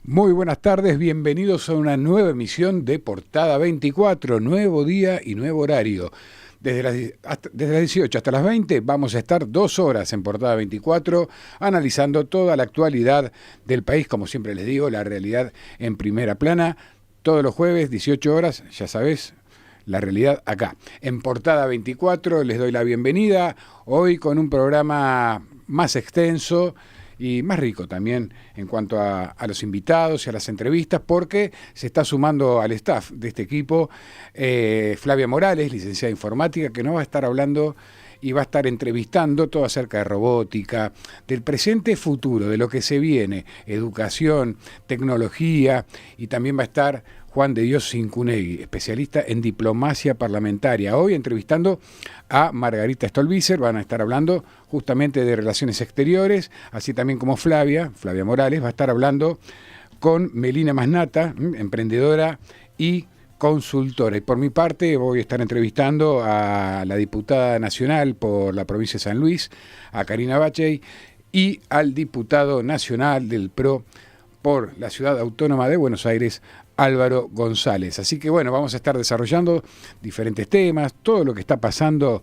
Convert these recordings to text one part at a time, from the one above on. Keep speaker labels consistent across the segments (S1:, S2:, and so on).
S1: Muy buenas tardes, bienvenidos a una nueva emisión de Portada 24, nuevo día y nuevo horario. Desde las 18 hasta las 20 vamos a estar 2 horas en Portada 24 analizando toda la actualidad del país, como siempre les digo, la realidad en primera plana. Todos los jueves, 18 horas, ya sabés, la realidad acá. En Portada 24 les doy la bienvenida, hoy con un programa más extenso y más rico también en cuanto a los invitados y a las entrevistas, porque se está sumando al staff de este equipo Flavia Morales, licenciada en informática, que nos va a estar hablando y va a estar entrevistando todo acerca de robótica, del presente y futuro, de lo que se viene, educación, tecnología, y también va a estar Juan de Dios Cincunegui, especialista en diplomacia parlamentaria. Hoy entrevistando a Margarita Stolbizer, van a estar hablando justamente de relaciones exteriores, así también como Flavia Morales, va a estar hablando con Melina Masnata, emprendedora y consultora. Y por mi parte voy a estar entrevistando a la diputada nacional por la provincia de San Luis, a Karina Bachey, y al diputado nacional del PRO por la Ciudad Autónoma de Buenos Aires, Álvaro González. Así que bueno, vamos a estar desarrollando diferentes temas, todo lo que está pasando.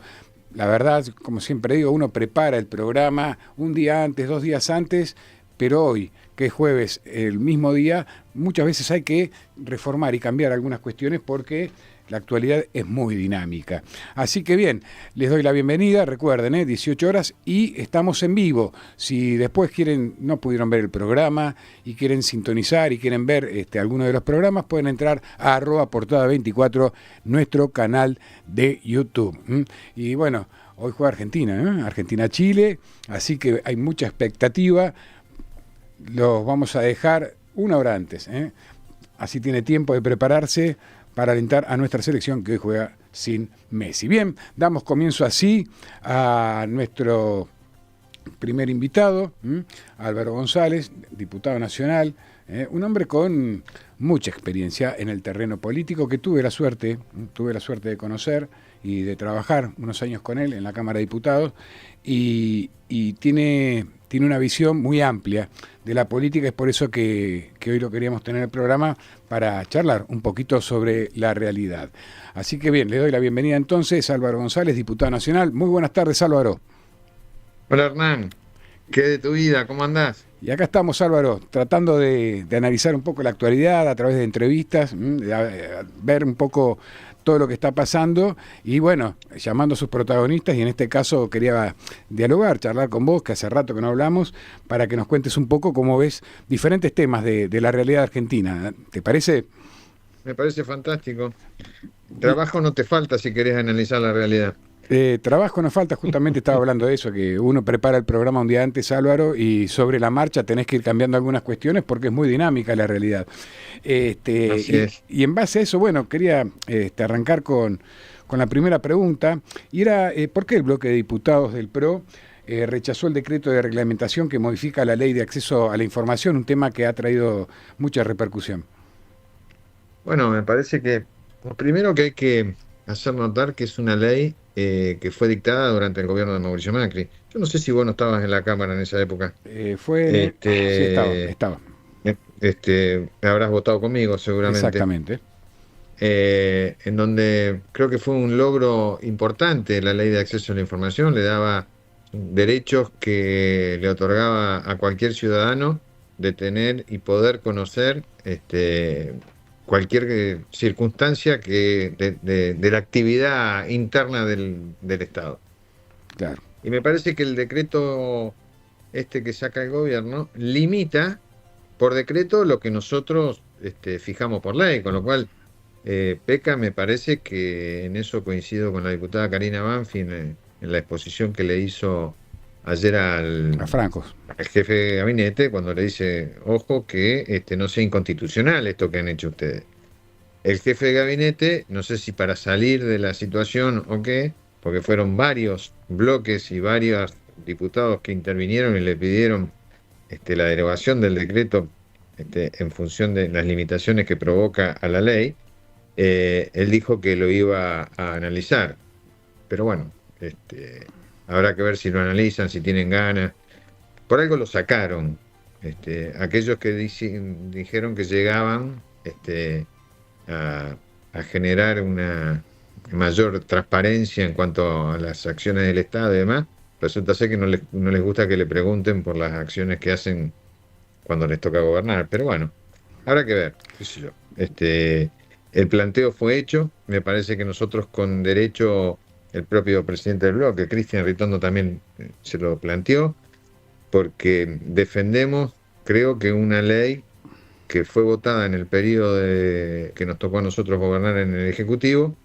S1: La verdad, como siempre digo, uno prepara el programa un día antes, 2 días antes, pero hoy, que es jueves, el mismo día, muchas veces hay que reformar y cambiar algunas cuestiones porque la actualidad es muy dinámica. Así que bien, les doy la bienvenida, recuerden, 18 horas y estamos en vivo. Si después no pudieron ver el programa y quieren sintonizar y quieren ver alguno de los programas, pueden entrar a @portada24, nuestro canal de YouTube. Y bueno, hoy juega Argentina, Argentina-Chile, así que hay mucha expectativa. Los vamos a dejar una hora antes, así tiene tiempo de prepararse para alentar a nuestra selección que hoy juega sin Messi. Bien, damos comienzo así a nuestro primer invitado, Álvaro González, diputado nacional, un hombre con mucha experiencia en el terreno político que tuve la suerte de conocer y de trabajar unos años con él en la Cámara de Diputados y tiene una visión muy amplia de la política. Es por eso que hoy lo queríamos tener en el programa para charlar un poquito sobre la realidad. Así que bien, le doy la bienvenida entonces a Álvaro González, diputado nacional. Muy buenas tardes, Álvaro.
S2: Hola, Hernán. ¿Qué de tu vida? ¿Cómo andás?
S1: Y acá estamos, Álvaro, tratando de analizar un poco la actualidad a través de entrevistas, de ver un poco todo lo que está pasando y bueno, llamando a sus protagonistas, y en este caso quería dialogar, charlar con vos, que hace rato que no hablamos, para que nos cuentes un poco cómo ves diferentes temas de la realidad argentina. ¿Te parece?
S2: Me parece fantástico. Trabajo no te falta si querés analizar la realidad.
S1: Trabajo nos falta, justamente estaba hablando de eso, que uno prepara el programa un día antes, Álvaro, y sobre la marcha tenés que ir cambiando algunas cuestiones porque es muy dinámica la realidad.
S2: Así es.
S1: Y en base a eso, bueno, quería arrancar con la primera pregunta, y era, ¿por qué el bloque de diputados del PRO rechazó el decreto de reglamentación que modifica la ley de acceso a la información, un tema que ha traído mucha repercusión?
S2: Bueno, me parece que lo primero que hay que hacer notar que es una ley que fue dictada durante el gobierno de Mauricio Macri. Yo no sé si vos no estabas en la Cámara en esa época.
S1: Sí, estaba.
S2: Habrás votado conmigo seguramente.
S1: Exactamente.
S2: En donde creo que fue un logro importante la ley de acceso a la información, le daba derechos que le otorgaba a cualquier ciudadano de tener y poder conocer cualquier circunstancia de la actividad interna del Estado.
S1: Claro.
S2: Y me parece que el decreto que saca el gobierno limita por decreto lo que nosotros fijamos por ley, con lo cual peca. Me parece que en eso coincido con la diputada Karina Banfi en la exposición que le hizo ayer
S1: A Francos.
S2: al jefe de gabinete, cuando le dice, ojo, que no sea inconstitucional esto que han hecho ustedes. El jefe de gabinete, no sé si para salir de la situación o qué, porque fueron varios bloques y varios diputados que intervinieron y le pidieron la derogación del decreto en función de las limitaciones que provoca a la ley. Él dijo que lo iba a analizar, pero bueno, habrá que ver si lo analizan, si tienen ganas. Por algo lo sacaron, aquellos que dijeron que llegaban a, a generar una mayor transparencia en cuanto a las acciones del Estado y demás, resulta ser que no les gusta que le pregunten por las acciones que hacen cuando les toca gobernar. Pero bueno, habrá que ver, qué sé yo. El planteo fue hecho, me parece que nosotros con derecho, el propio presidente del bloque, Cristian Ritondo, también se lo planteó, porque defendemos, creo que una ley que fue votada en el periodo que nos tocó a nosotros gobernar en el Ejecutivo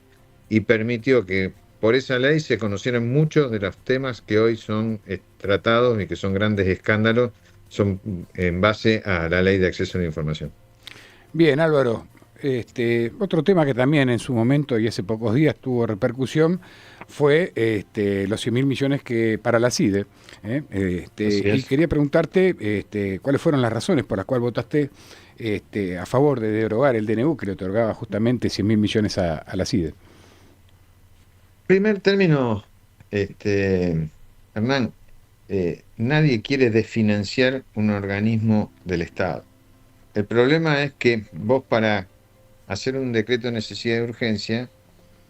S2: y permitió que por esa ley se conocieran muchos de los temas que hoy son tratados y que son grandes escándalos, son en base a la ley de acceso a la información.
S1: Bien, Álvaro. Otro tema que también en su momento y hace pocos días tuvo repercusión fue los 100.000 millones que para la CIDE. Y quería preguntarte cuáles fueron las razones por las cuales votaste a favor de derogar el DNU que le otorgaba justamente 100.000 millones a la CIDE.
S2: Primer término, Hernán, nadie quiere desfinanciar un organismo del Estado. El problema es que vos para hacer un decreto de necesidad de urgencia,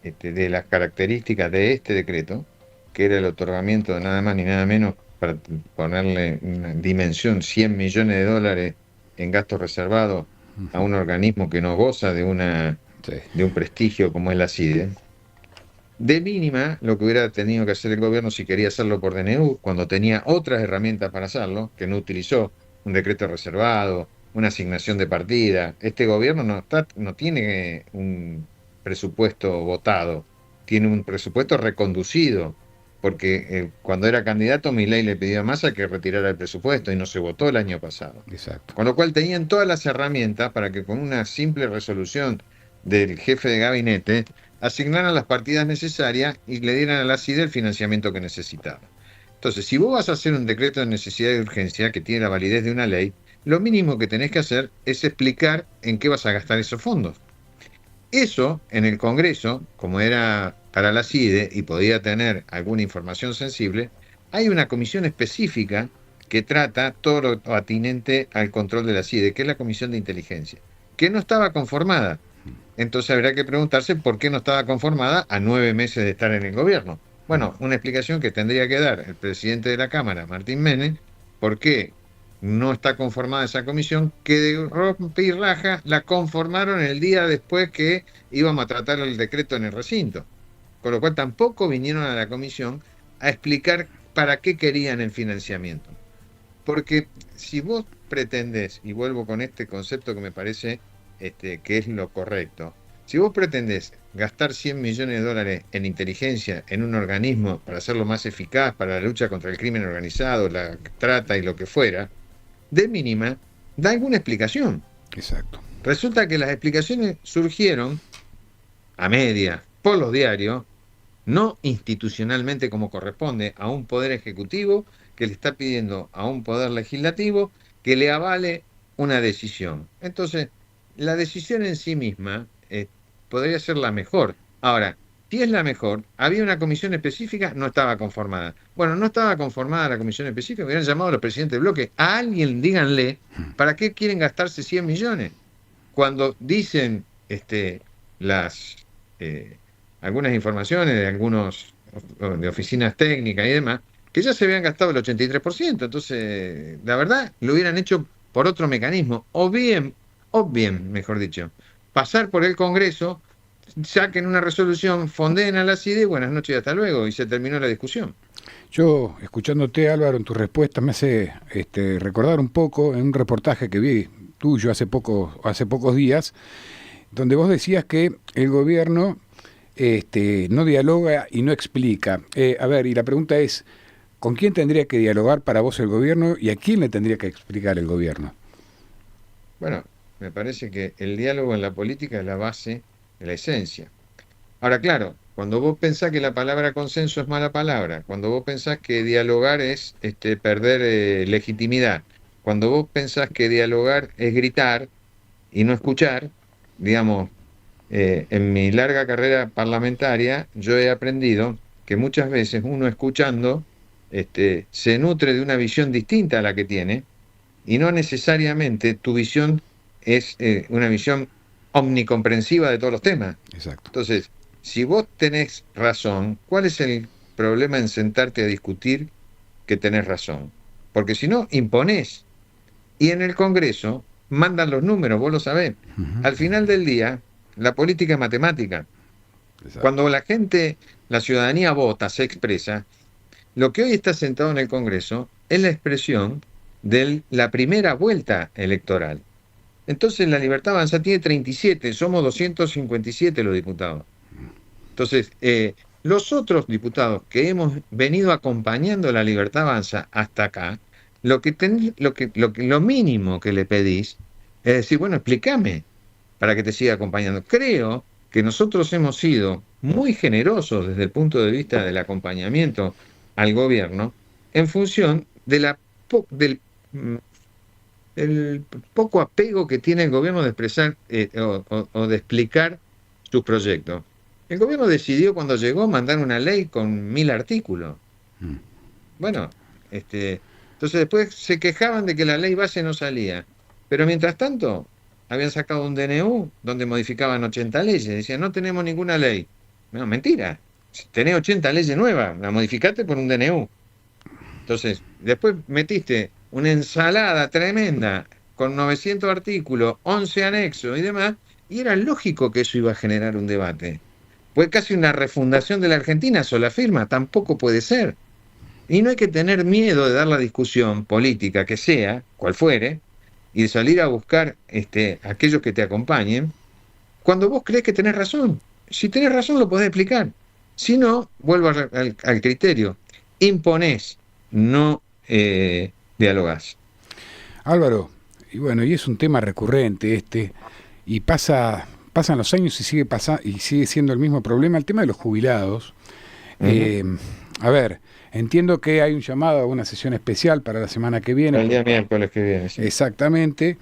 S2: de las características de este decreto, que era el otorgamiento de nada más ni nada menos, para ponerle una dimensión, 100 millones de dólares en gastos reservados a un organismo que no goza de un prestigio como es la CIDE. De mínima, lo que hubiera tenido que hacer el gobierno si quería hacerlo por DNU, cuando tenía otras herramientas para hacerlo, que no utilizó, un decreto reservado, una asignación de partida. Este gobierno no tiene un presupuesto votado, tiene un presupuesto reconducido, porque cuando era candidato Milei le pidió a Massa que retirara el presupuesto y no se votó el año pasado.
S1: Exacto.
S2: Con lo cual tenían todas las herramientas para que con una simple resolución del jefe de gabinete asignaran las partidas necesarias y le dieran a la CIDE el financiamiento que necesitaba. Entonces, si vos vas a hacer un decreto de necesidad de urgencia que tiene la validez de una ley, lo mínimo que tenés que hacer es explicar en qué vas a gastar esos fondos. Eso, en el Congreso, como era para la CIDE y podía tener alguna información sensible, hay una comisión específica que trata todo lo atinente al control de la CIDE, que es la Comisión de Inteligencia, que no estaba conformada. Entonces habría que preguntarse por qué no estaba conformada a 9 meses de estar en el gobierno. Bueno, una explicación que tendría que dar el presidente de la Cámara, Martín Menem, por qué no está conformada esa comisión, que de rompe y raja la conformaron el día después que íbamos a tratar el decreto en el recinto. Con lo cual tampoco vinieron a la comisión a explicar para qué querían el financiamiento. Porque si vos pretendés, y vuelvo con este concepto que me parece que es lo correcto, si vos pretendés gastar 100 millones de dólares en inteligencia en un organismo para hacerlo más eficaz para la lucha contra el crimen organizado, la trata y lo que fuera, de mínima, da alguna explicación.
S1: Exacto.
S2: Resulta que las explicaciones surgieron a media, por los diarios, no institucionalmente como corresponde a un poder ejecutivo que le está pidiendo a un poder legislativo que le avale una decisión. Entonces, la decisión en sí misma podría ser la mejor. Ahora, si es la mejor, había una comisión específica, no estaba conformada. Bueno, no estaba conformada la comisión específica, hubieran llamado a los presidentes del bloque. A alguien díganle, ¿para qué quieren gastarse 100 millones? Cuando dicen algunas informaciones de algunos de oficinas técnicas y demás, que ya se habían gastado el 83%. Entonces, la verdad, lo hubieran hecho por otro mecanismo. O bien, mejor dicho, pasar por el Congreso, saquen una resolución, fondeen a la CIDE, buenas noches y hasta luego, y se terminó la discusión.
S1: Yo, escuchándote, Álvaro, en tus respuestas, me hace recordar un poco en un reportaje que vi tuyo hace pocos días, donde vos decías que el gobierno no dialoga y no explica. A ver, y la pregunta es, ¿con quién tendría que dialogar para vos el gobierno y a quién le tendría que explicar el gobierno?
S2: Bueno, me parece que el diálogo en la política es la base de la esencia. Ahora, claro, cuando vos pensás que la palabra consenso es mala palabra, cuando vos pensás que dialogar es perder legitimidad, cuando vos pensás que dialogar es gritar y no escuchar, digamos, en mi larga carrera parlamentaria yo he aprendido que muchas veces uno escuchando se nutre de una visión distinta a la que tiene y no necesariamente tu visión es una visión omnicomprensiva de todos los temas.
S1: Exacto.
S2: Entonces, si vos tenés razón, ¿cuál es el problema en sentarte a discutir que tenés razón? Porque si no, imponés. Y en el Congreso mandan los números, vos lo sabés. Al final del día, la política es matemática.
S1: Exacto.
S2: Cuando la gente, la ciudadanía vota, se expresa, lo que hoy está sentado en el Congreso es la expresión de la primera vuelta electoral. Entonces la Libertad Avanza tiene 37, somos 257 los diputados. Entonces, los otros diputados que hemos venido acompañando la Libertad Avanza hasta acá, lo mínimo que le pedís es decir, bueno, explícame para que te siga acompañando. Creo que nosotros hemos sido muy generosos desde el punto de vista del acompañamiento al gobierno en función de del el poco apego que tiene el gobierno de expresar o de explicar sus proyectos. El gobierno decidió cuando llegó mandar una ley con 1000 artículos. Bueno, entonces después se quejaban de que la ley base no salía. Pero mientras tanto, habían sacado un DNU donde modificaban 80 leyes. Decían, no tenemos ninguna ley. No, mentira. Tenés 80 leyes nuevas, la modificaste por un DNU. Entonces, después metiste una ensalada tremenda con 900 artículos, 11 anexos y demás, y era lógico que eso iba a generar un debate. Fue casi una refundación de la Argentina, sola firma, tampoco puede ser. Y no hay que tener miedo de dar la discusión política que sea, cual fuere, y de salir a buscar aquellos que te acompañen, cuando vos crees que tenés razón. Si tenés razón lo podés explicar. Si no, vuelvo al criterio. Imponés, no dialogás.
S1: Álvaro, y bueno, y es un tema recurrente y pasan los años y sigue siendo el mismo problema, el tema de los jubilados. A ver, entiendo que hay un llamado a una sesión especial para la semana que viene.
S2: El día miércoles que viene, sí.
S1: Exactamente.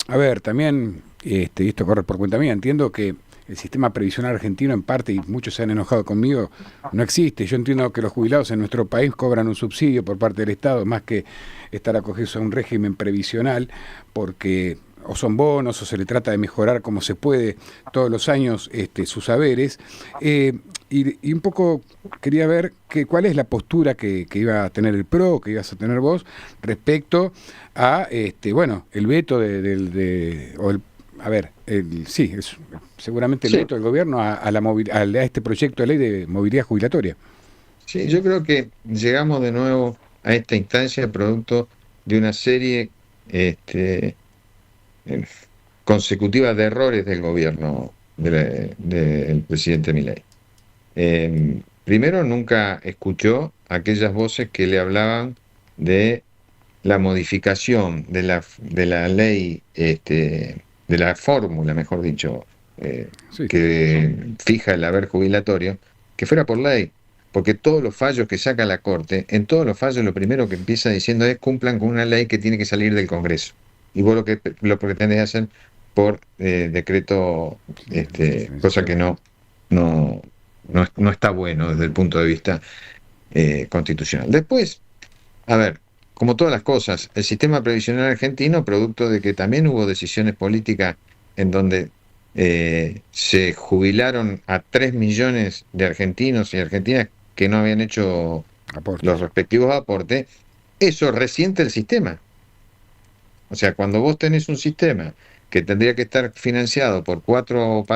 S1: A ver, también, y esto corre por cuenta mía, entiendo que el sistema previsional argentino en parte, y muchos se han enojado conmigo, no existe. Yo entiendo que los jubilados en nuestro país cobran un subsidio por parte del Estado, más que estar acogidos a un régimen previsional, porque o son bonos o se le trata de mejorar como se puede todos los años sus saberes. Y un poco quería ver cuál es la postura que iba a tener el PRO, que ibas a tener vos, respecto a el veto seguramente el veto del gobierno a este proyecto de ley de movilidad jubilatoria.
S2: Sí, yo creo que llegamos de nuevo a esta instancia producto de una serie consecutiva de errores del gobierno del presidente Milei. Primero, nunca escuchó aquellas voces que le hablaban de la modificación de la ley, de la fórmula, mejor dicho, que fija el haber jubilatorio, que fuera por ley. Porque todos los fallos que saca la Corte, en todos los fallos lo primero que empieza diciendo es cumplan con una ley que tiene que salir del Congreso. Y vos lo pretendés hacer por decreto, cosa que no está bueno desde el punto de vista constitucional. Después, a ver, como todas las cosas, el sistema previsional argentino, producto de que también hubo decisiones políticas en donde se jubilaron a 3 millones de argentinos y argentinas que no habían hecho los respectivos aportes, eso resiente el sistema. O sea, cuando vos tenés un sistema que tendría que estar financiado por 4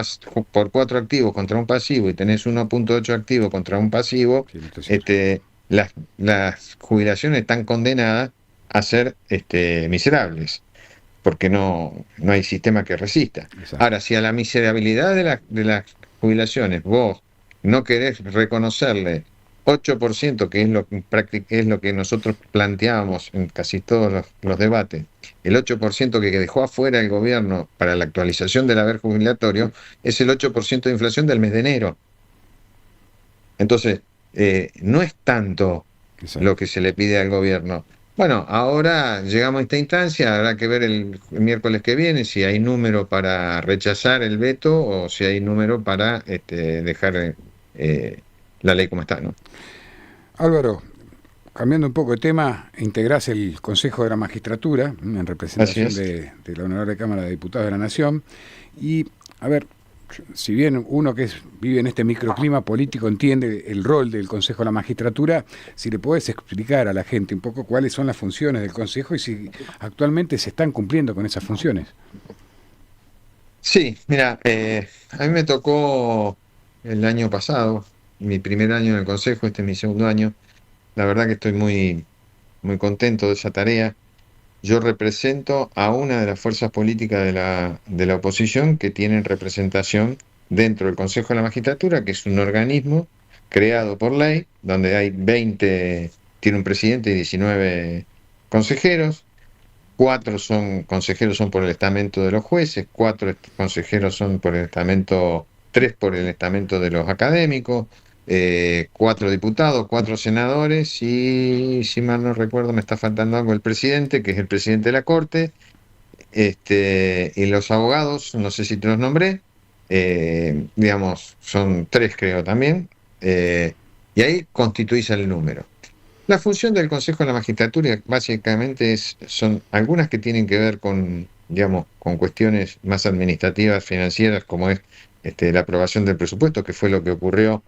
S2: activos contra un pasivo y tenés 1.8 activos contra un pasivo, las jubilaciones están condenadas a ser miserables, porque no hay sistema que resista. Exacto. Ahora, si a la miserabilidad de las jubilaciones vos no querés reconocerle 8%, que es lo que nosotros planteábamos en casi todos los debates, el 8% que dejó afuera el gobierno para la actualización del haber jubilatorio, es el 8% de inflación del mes de enero. Entonces, no es tanto lo que se le pide al gobierno. Bueno, ahora llegamos a esta instancia, habrá que ver el miércoles que viene si hay número para rechazar el veto o si hay número para dejar la ley como está, ¿no?
S1: Álvaro, cambiando un poco de tema, integrás el Consejo de la Magistratura en representación de la Honorable Cámara de Diputados de la Nación. Y, a ver, si bien uno que vive en este microclima político entiende el rol del Consejo de la Magistratura, si le podés explicar a la gente un poco cuáles son las funciones del Consejo y si actualmente se están cumpliendo con esas funciones.
S2: Sí, mira, a mí me tocó el año pasado, mi primer año en el Consejo, este es mi segundo año. La verdad que estoy muy, muy contento de esa tarea. Yo represento a una de las fuerzas políticas de la oposición que tienen representación dentro del Consejo de la Magistratura, que es un organismo creado por ley, donde hay 20, tiene un presidente y 19 consejeros. 4 son consejeros son por el estamento de los jueces, 4 consejeros son por el estamento, 3 por el estamento de los académicos, 4 diputados, 4 senadores y, si mal no recuerdo, me está faltando algo, el presidente, que es el presidente de la Corte, y los abogados, no sé si te los nombré, digamos, son 3 creo también, y ahí constituís el número. La función del Consejo de la Magistratura básicamente son algunas que tienen que ver con, digamos, con cuestiones más administrativas, financieras, como es la aprobación del presupuesto, que fue lo que ocurrió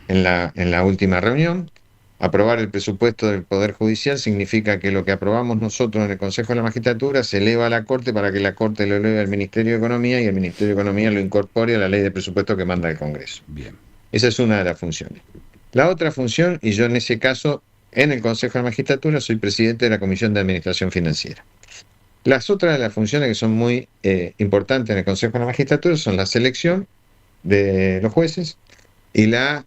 S2: en la última reunión. Aprobar el presupuesto del Poder Judicial significa que lo que aprobamos nosotros en el Consejo de la Magistratura se eleva a la Corte para que la Corte lo eleve al Ministerio de Economía y el Ministerio de Economía lo incorpore a la ley de presupuesto que manda el Congreso.
S1: Bien.
S2: Esa es una de las funciones. La otra función, y yo en ese caso, en el Consejo de la Magistratura, soy presidente de la Comisión de Administración Financiera. Las otras de las funciones que son muy importantes en el Consejo de la Magistratura son la selección de los jueces y la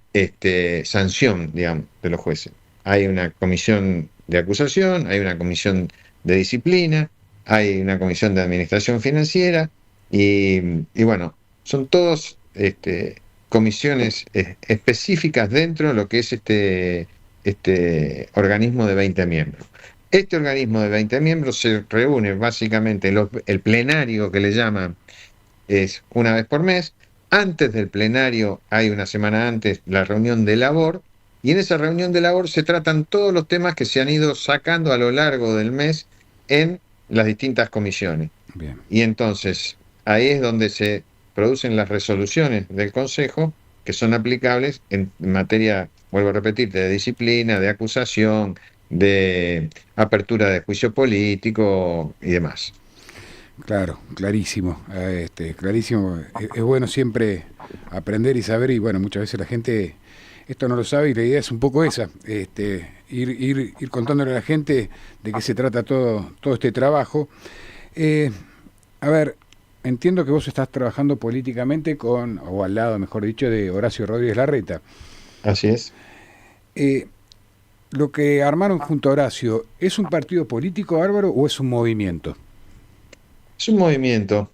S2: sanción, digamos, de los jueces. Hay una comisión de acusación, hay una comisión de disciplina, hay una comisión de administración financiera y bueno, son todos comisiones específicas dentro de lo que es este organismo de 20 miembros. Este organismo de 20 miembros se reúne básicamente, el plenario que le llaman es una vez por mes. Antes del plenario hay una semana antes la reunión de labor, y en esa reunión de labor se tratan todos los temas que se han ido sacando a lo largo del mes en las distintas comisiones.
S1: Bien.
S2: Y entonces ahí es donde se producen las resoluciones del Consejo que son aplicables en materia, vuelvo a repetir, de disciplina, de acusación, de apertura de juicio político y demás.
S1: Claro, clarísimo, clarísimo. Es bueno siempre aprender y saber, y bueno, muchas veces la gente esto no lo sabe y la idea es un poco esa, ir contándole a la gente de qué se trata todo este trabajo. A ver, entiendo que vos estás trabajando políticamente o al lado, mejor dicho, de Horacio Rodríguez Larreta.
S2: Así es.
S1: Lo que armaron junto a Horacio, ¿es un partido político, Álvaro, o es un movimiento?
S2: Es un movimiento,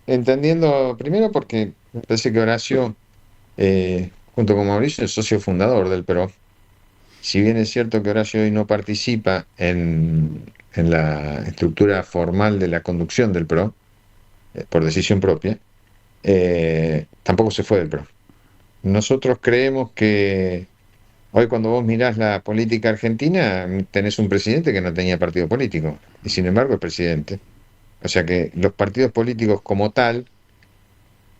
S2: entendiendo primero porque me parece que Horacio, junto con Mauricio, es socio fundador del PRO. Si bien es cierto que Horacio hoy no participa en la estructura formal de la conducción del PRO, por decisión propia, tampoco se fue del PRO. Nosotros creemos que hoy, cuando vos mirás la política argentina, tenés un presidente que no tenía partido político, y sin embargo es presidente. O sea que los partidos políticos como tal,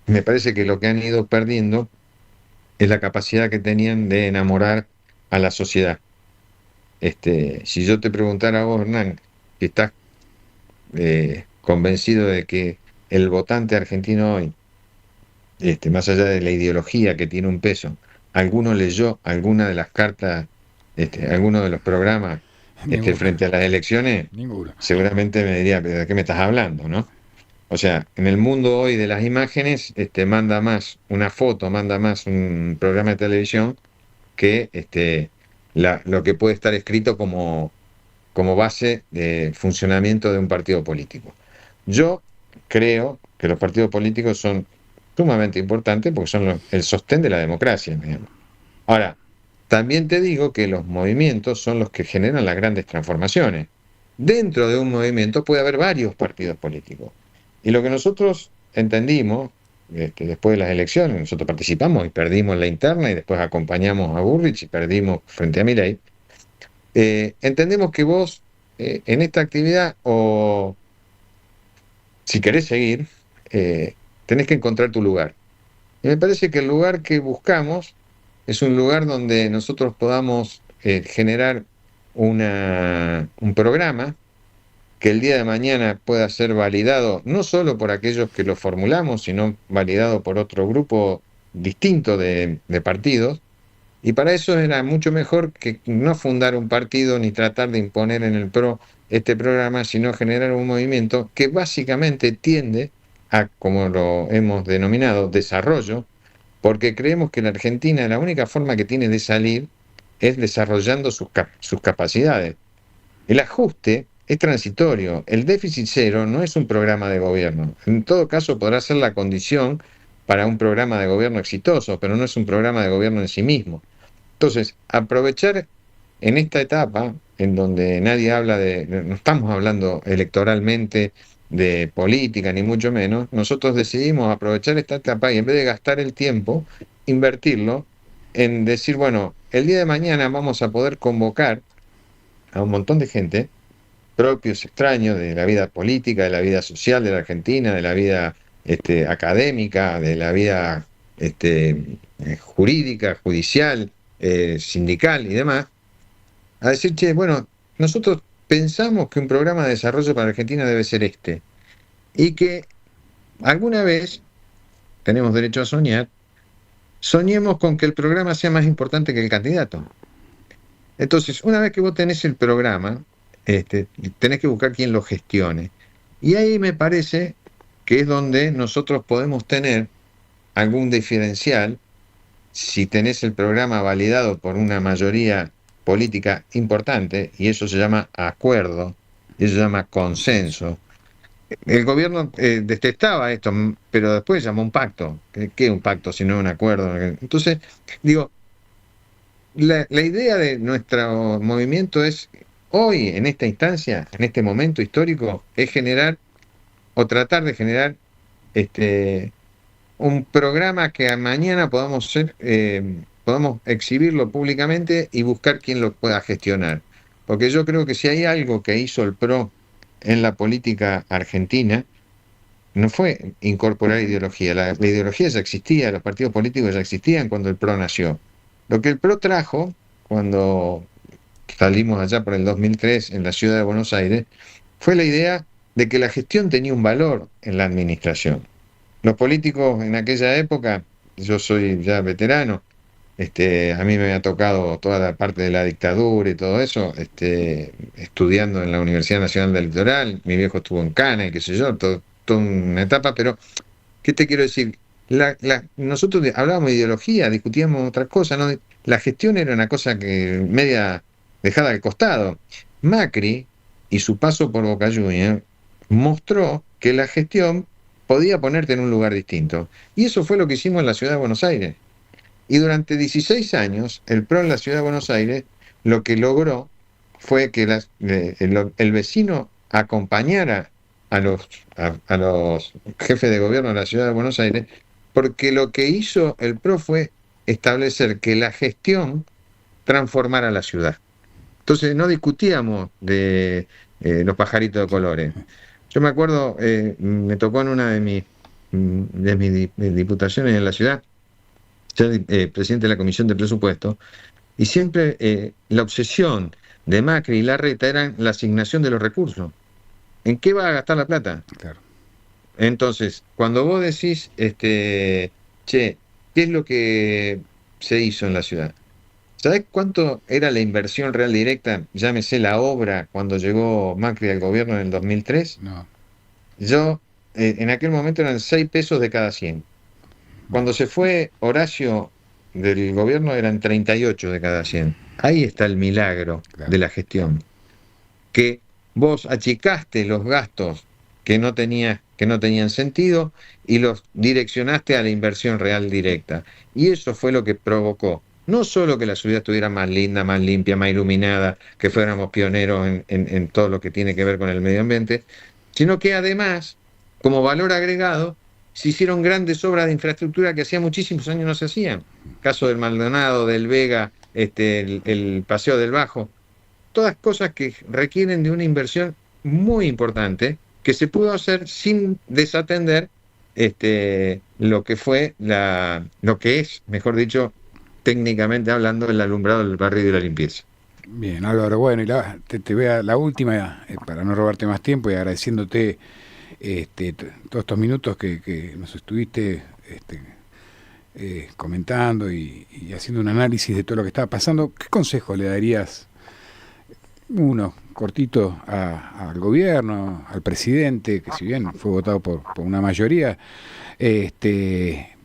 S2: me parece que lo que han ido perdiendo es la capacidad que tenían de enamorar a la sociedad. Si yo te preguntara a vos, Hernán, si estás convencido de que el votante argentino hoy, más allá de la ideología que tiene un peso, ¿alguno leyó alguna de las cartas, alguno de los programas frente a las elecciones?
S1: Ninguno.
S2: Seguramente me diría, ¿pero de qué me estás hablando, no? O sea, en el mundo hoy de las imágenes, manda más una foto, manda más un programa de televisión que lo que puede estar escrito como base de funcionamiento de un partido político. Yo creo que los partidos políticos son sumamente importantes porque son el sostén de la democracia, digamos. Ahora, también te digo que los movimientos son los que generan las grandes transformaciones. Dentro de un movimiento puede haber varios partidos políticos. Y lo que nosotros entendimos, después de las elecciones, nosotros participamos y perdimos en la interna y después acompañamos a Burrich y perdimos frente a Milei, Entendemos que vos en esta actividad, o si querés seguir, tenés que encontrar tu lugar. Y me parece que el lugar que buscamos es un lugar donde nosotros podamos generar un programa que el día de mañana pueda ser validado no solo por aquellos que lo formulamos, sino validado por otro grupo distinto de partidos. Y para eso era mucho mejor que no fundar un partido ni tratar de imponer en el PRO este programa, sino generar un movimiento que básicamente tiende a, como lo hemos denominado, desarrollo, porque creemos que la Argentina la única forma que tiene de salir es desarrollando sus capacidades. El ajuste es transitorio, el déficit cero no es un programa de gobierno. En todo caso podrá ser la condición para un programa de gobierno exitoso, pero no es un programa de gobierno en sí mismo. Entonces, aprovechar en esta etapa, en donde nadie habla no estamos hablando electoralmente de política, ni mucho menos, nosotros decidimos aprovechar esta etapa y en vez de gastar el tiempo, invertirlo en decir, bueno, el día de mañana vamos a poder convocar a un montón de gente, propios, extraños, de la vida política, de la vida social de la Argentina, de la vida académica, de la vida jurídica, judicial, sindical y demás, a decir, che, bueno, nosotros pensamos que un programa de desarrollo para Argentina debe ser este, y que alguna vez, tenemos derecho a soñar, soñemos con que el programa sea más importante que el candidato. Entonces, una vez que vos tenés el programa, tenés que buscar quién lo gestione. Y ahí me parece que es donde nosotros podemos tener algún diferencial si tenés el programa validado por una mayoría política importante, y eso se llama acuerdo, eso se llama consenso. El gobierno detestaba esto, pero después llamó un pacto. ¿Qué es un pacto si no es un acuerdo? Entonces, digo, la idea de nuestro movimiento es, hoy, en esta instancia, en este momento histórico, es generar o tratar de generar un programa que mañana podamos exhibirlo públicamente y buscar quién lo pueda gestionar. Porque yo creo que si hay algo que hizo el PRO en la política argentina, no fue incorporar ideología. La ideología ya existía, los partidos políticos ya existían cuando el PRO nació. Lo que el PRO trajo, cuando salimos allá por el 2003 en la ciudad de Buenos Aires, fue la idea de que la gestión tenía un valor en la administración. Los políticos en aquella época, yo soy ya veterano, a mí me ha tocado toda la parte de la dictadura y todo eso, estudiando en la Universidad Nacional del Litoral, mi viejo estuvo en Cana y qué sé yo, toda una etapa, pero ¿qué te quiero decir? Nosotros hablábamos de ideología, discutíamos otras cosas, ¿no? La gestión era una cosa que media dejada al costado. Macri y su paso por Boca Juniors mostró que la gestión podía ponerte en un lugar distinto. Y eso fue lo que hicimos en la ciudad de Buenos Aires. Y durante 16 años, el PRO en la ciudad de Buenos Aires lo que logró fue que el vecino acompañara a los jefes de gobierno de la ciudad de Buenos Aires, porque lo que hizo el PRO fue establecer que la gestión transformara la ciudad. Entonces no discutíamos de los pajaritos de colores. Yo me acuerdo, me tocó en una de mis diputaciones en la ciudad, ser presidente de la Comisión de Presupuesto, y siempre la obsesión de Macri y Larreta era la asignación de los recursos. ¿En qué va a gastar la plata?
S1: Claro.
S2: Entonces, cuando vos decís, che, ¿qué es lo que se hizo en la ciudad? ¿Sabés cuánto era la inversión real directa? Llámese la obra cuando llegó Macri al gobierno en el 2003.
S1: No.
S2: En aquel momento eran 6 pesos de cada 100. Cuando se fue Horacio del gobierno eran 38 de cada 100. Ahí está el milagro de la gestión. Que vos achicaste los gastos que no tenían sentido y los direccionaste a la inversión real directa. Y eso fue lo que provocó no solo que la ciudad estuviera más linda, más limpia, más iluminada, que fuéramos pioneros en todo lo que tiene que ver con el medio ambiente, sino que además, como valor agregado, se hicieron grandes obras de infraestructura que hacía muchísimos años no se hacían. Caso del Maldonado, del Vega, el Paseo del Bajo. todas cosas que requieren de una inversión muy importante que se pudo hacer sin desatender lo que fue lo que es, mejor dicho, técnicamente hablando, el alumbrado del barrio y de la limpieza.
S1: Bien, Álvaro, bueno, y te voy a la última, para no robarte más tiempo y agradeciéndote todos estos minutos que nos estuviste comentando y haciendo un análisis de todo lo que estaba pasando. ¿Qué consejo le darías, uno cortito, al gobierno, al presidente, que si bien fue votado por una mayoría, de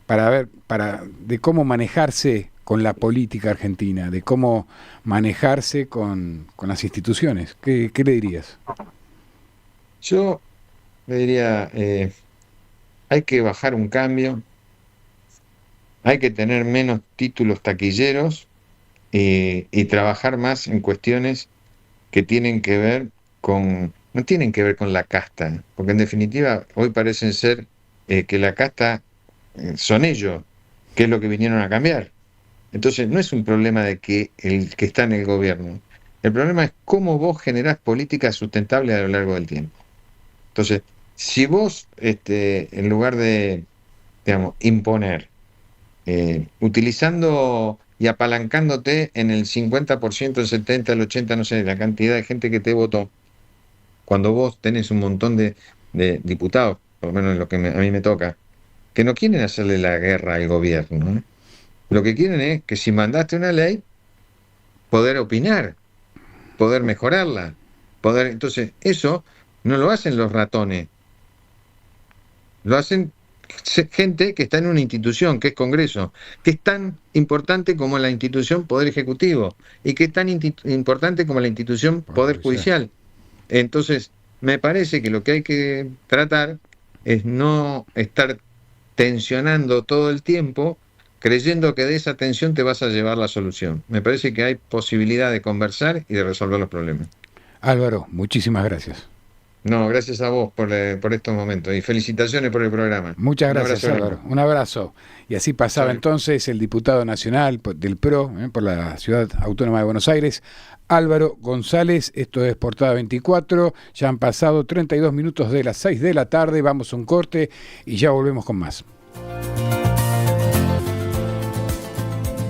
S1: cómo manejarse con la política argentina, de cómo manejarse con las instituciones? ¿Qué le dirías?
S2: Yo le diría, hay que bajar un cambio, hay que tener menos títulos taquilleros y trabajar más en cuestiones que tienen que ver no tienen que ver con la casta, porque en definitiva hoy parecen ser que la casta son ellos, que es lo que vinieron a cambiar. Entonces no es un problema de que el que está en el gobierno, el problema es cómo vos generás políticas sustentables a lo largo del tiempo. Entonces, si vos, en lugar de, digamos, imponer, utilizando y apalancándote en el 50%, el 70%, el 80%, no sé, la cantidad de gente que te votó, cuando vos tenés un montón de diputados, por lo menos lo que a mí me toca, que no quieren hacerle la guerra al gobierno, ¿no? Lo que quieren es que si mandaste una ley, poder opinar, poder mejorarla, poder. Entonces, eso no lo hacen los ratones, lo hacen gente que está en una institución, que es Congreso, que es tan importante como la institución Poder Ejecutivo y que es tan importante como la institución Poder Judicial. Entonces, me parece que lo que hay que tratar es no estar tensionando todo el tiempo, creyendo que de esa tensión te vas a llevar la solución. Me parece que hay posibilidad de conversar y de resolver los problemas.
S1: Álvaro, muchísimas gracias.
S2: No, gracias a vos por estos momentos y felicitaciones por el programa.
S1: Muchas gracias, Álvaro. Un abrazo. Y así pasaba entonces el diputado nacional del PRO, por la Ciudad Autónoma de Buenos Aires, Álvaro González. Esto es Portada 24. Ya han pasado 32 minutos de las 6 de la tarde. Vamos a un corte y ya volvemos con más.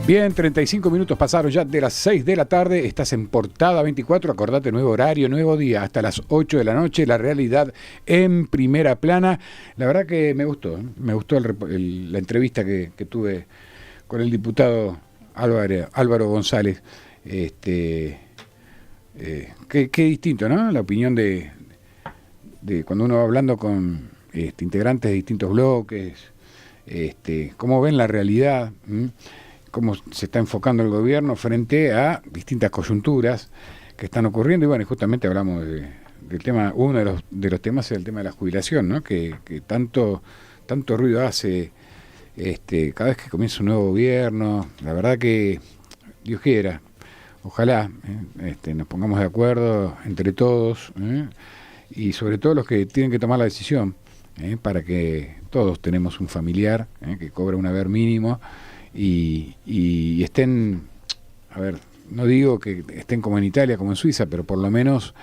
S1: Bien, 35 minutos pasaron ya de las 6 de la tarde, estás en Portada 24, acordate, nuevo horario, nuevo día, hasta las 8 de la noche, la realidad en primera plana. La verdad que me gustó la entrevista que tuve con el diputado Álvaro González. Qué distinto, ¿no? La opinión de cuando uno va hablando con integrantes de distintos bloques, cómo ven la realidad, cómo se está enfocando el gobierno frente a distintas coyunturas que están ocurriendo. Y bueno, justamente hablamos del tema, uno de los temas es el tema de la jubilación, ¿no? Que tanto ruido hace cada vez que comienza un nuevo gobierno. La verdad que Dios quiera, ojalá nos pongamos de acuerdo entre todos, y sobre todo los que tienen que tomar la decisión, para que todos tenemos un familiar que cobra un haber mínimo y estén, a ver, no digo que estén como en Italia, como en Suiza, pero por lo menos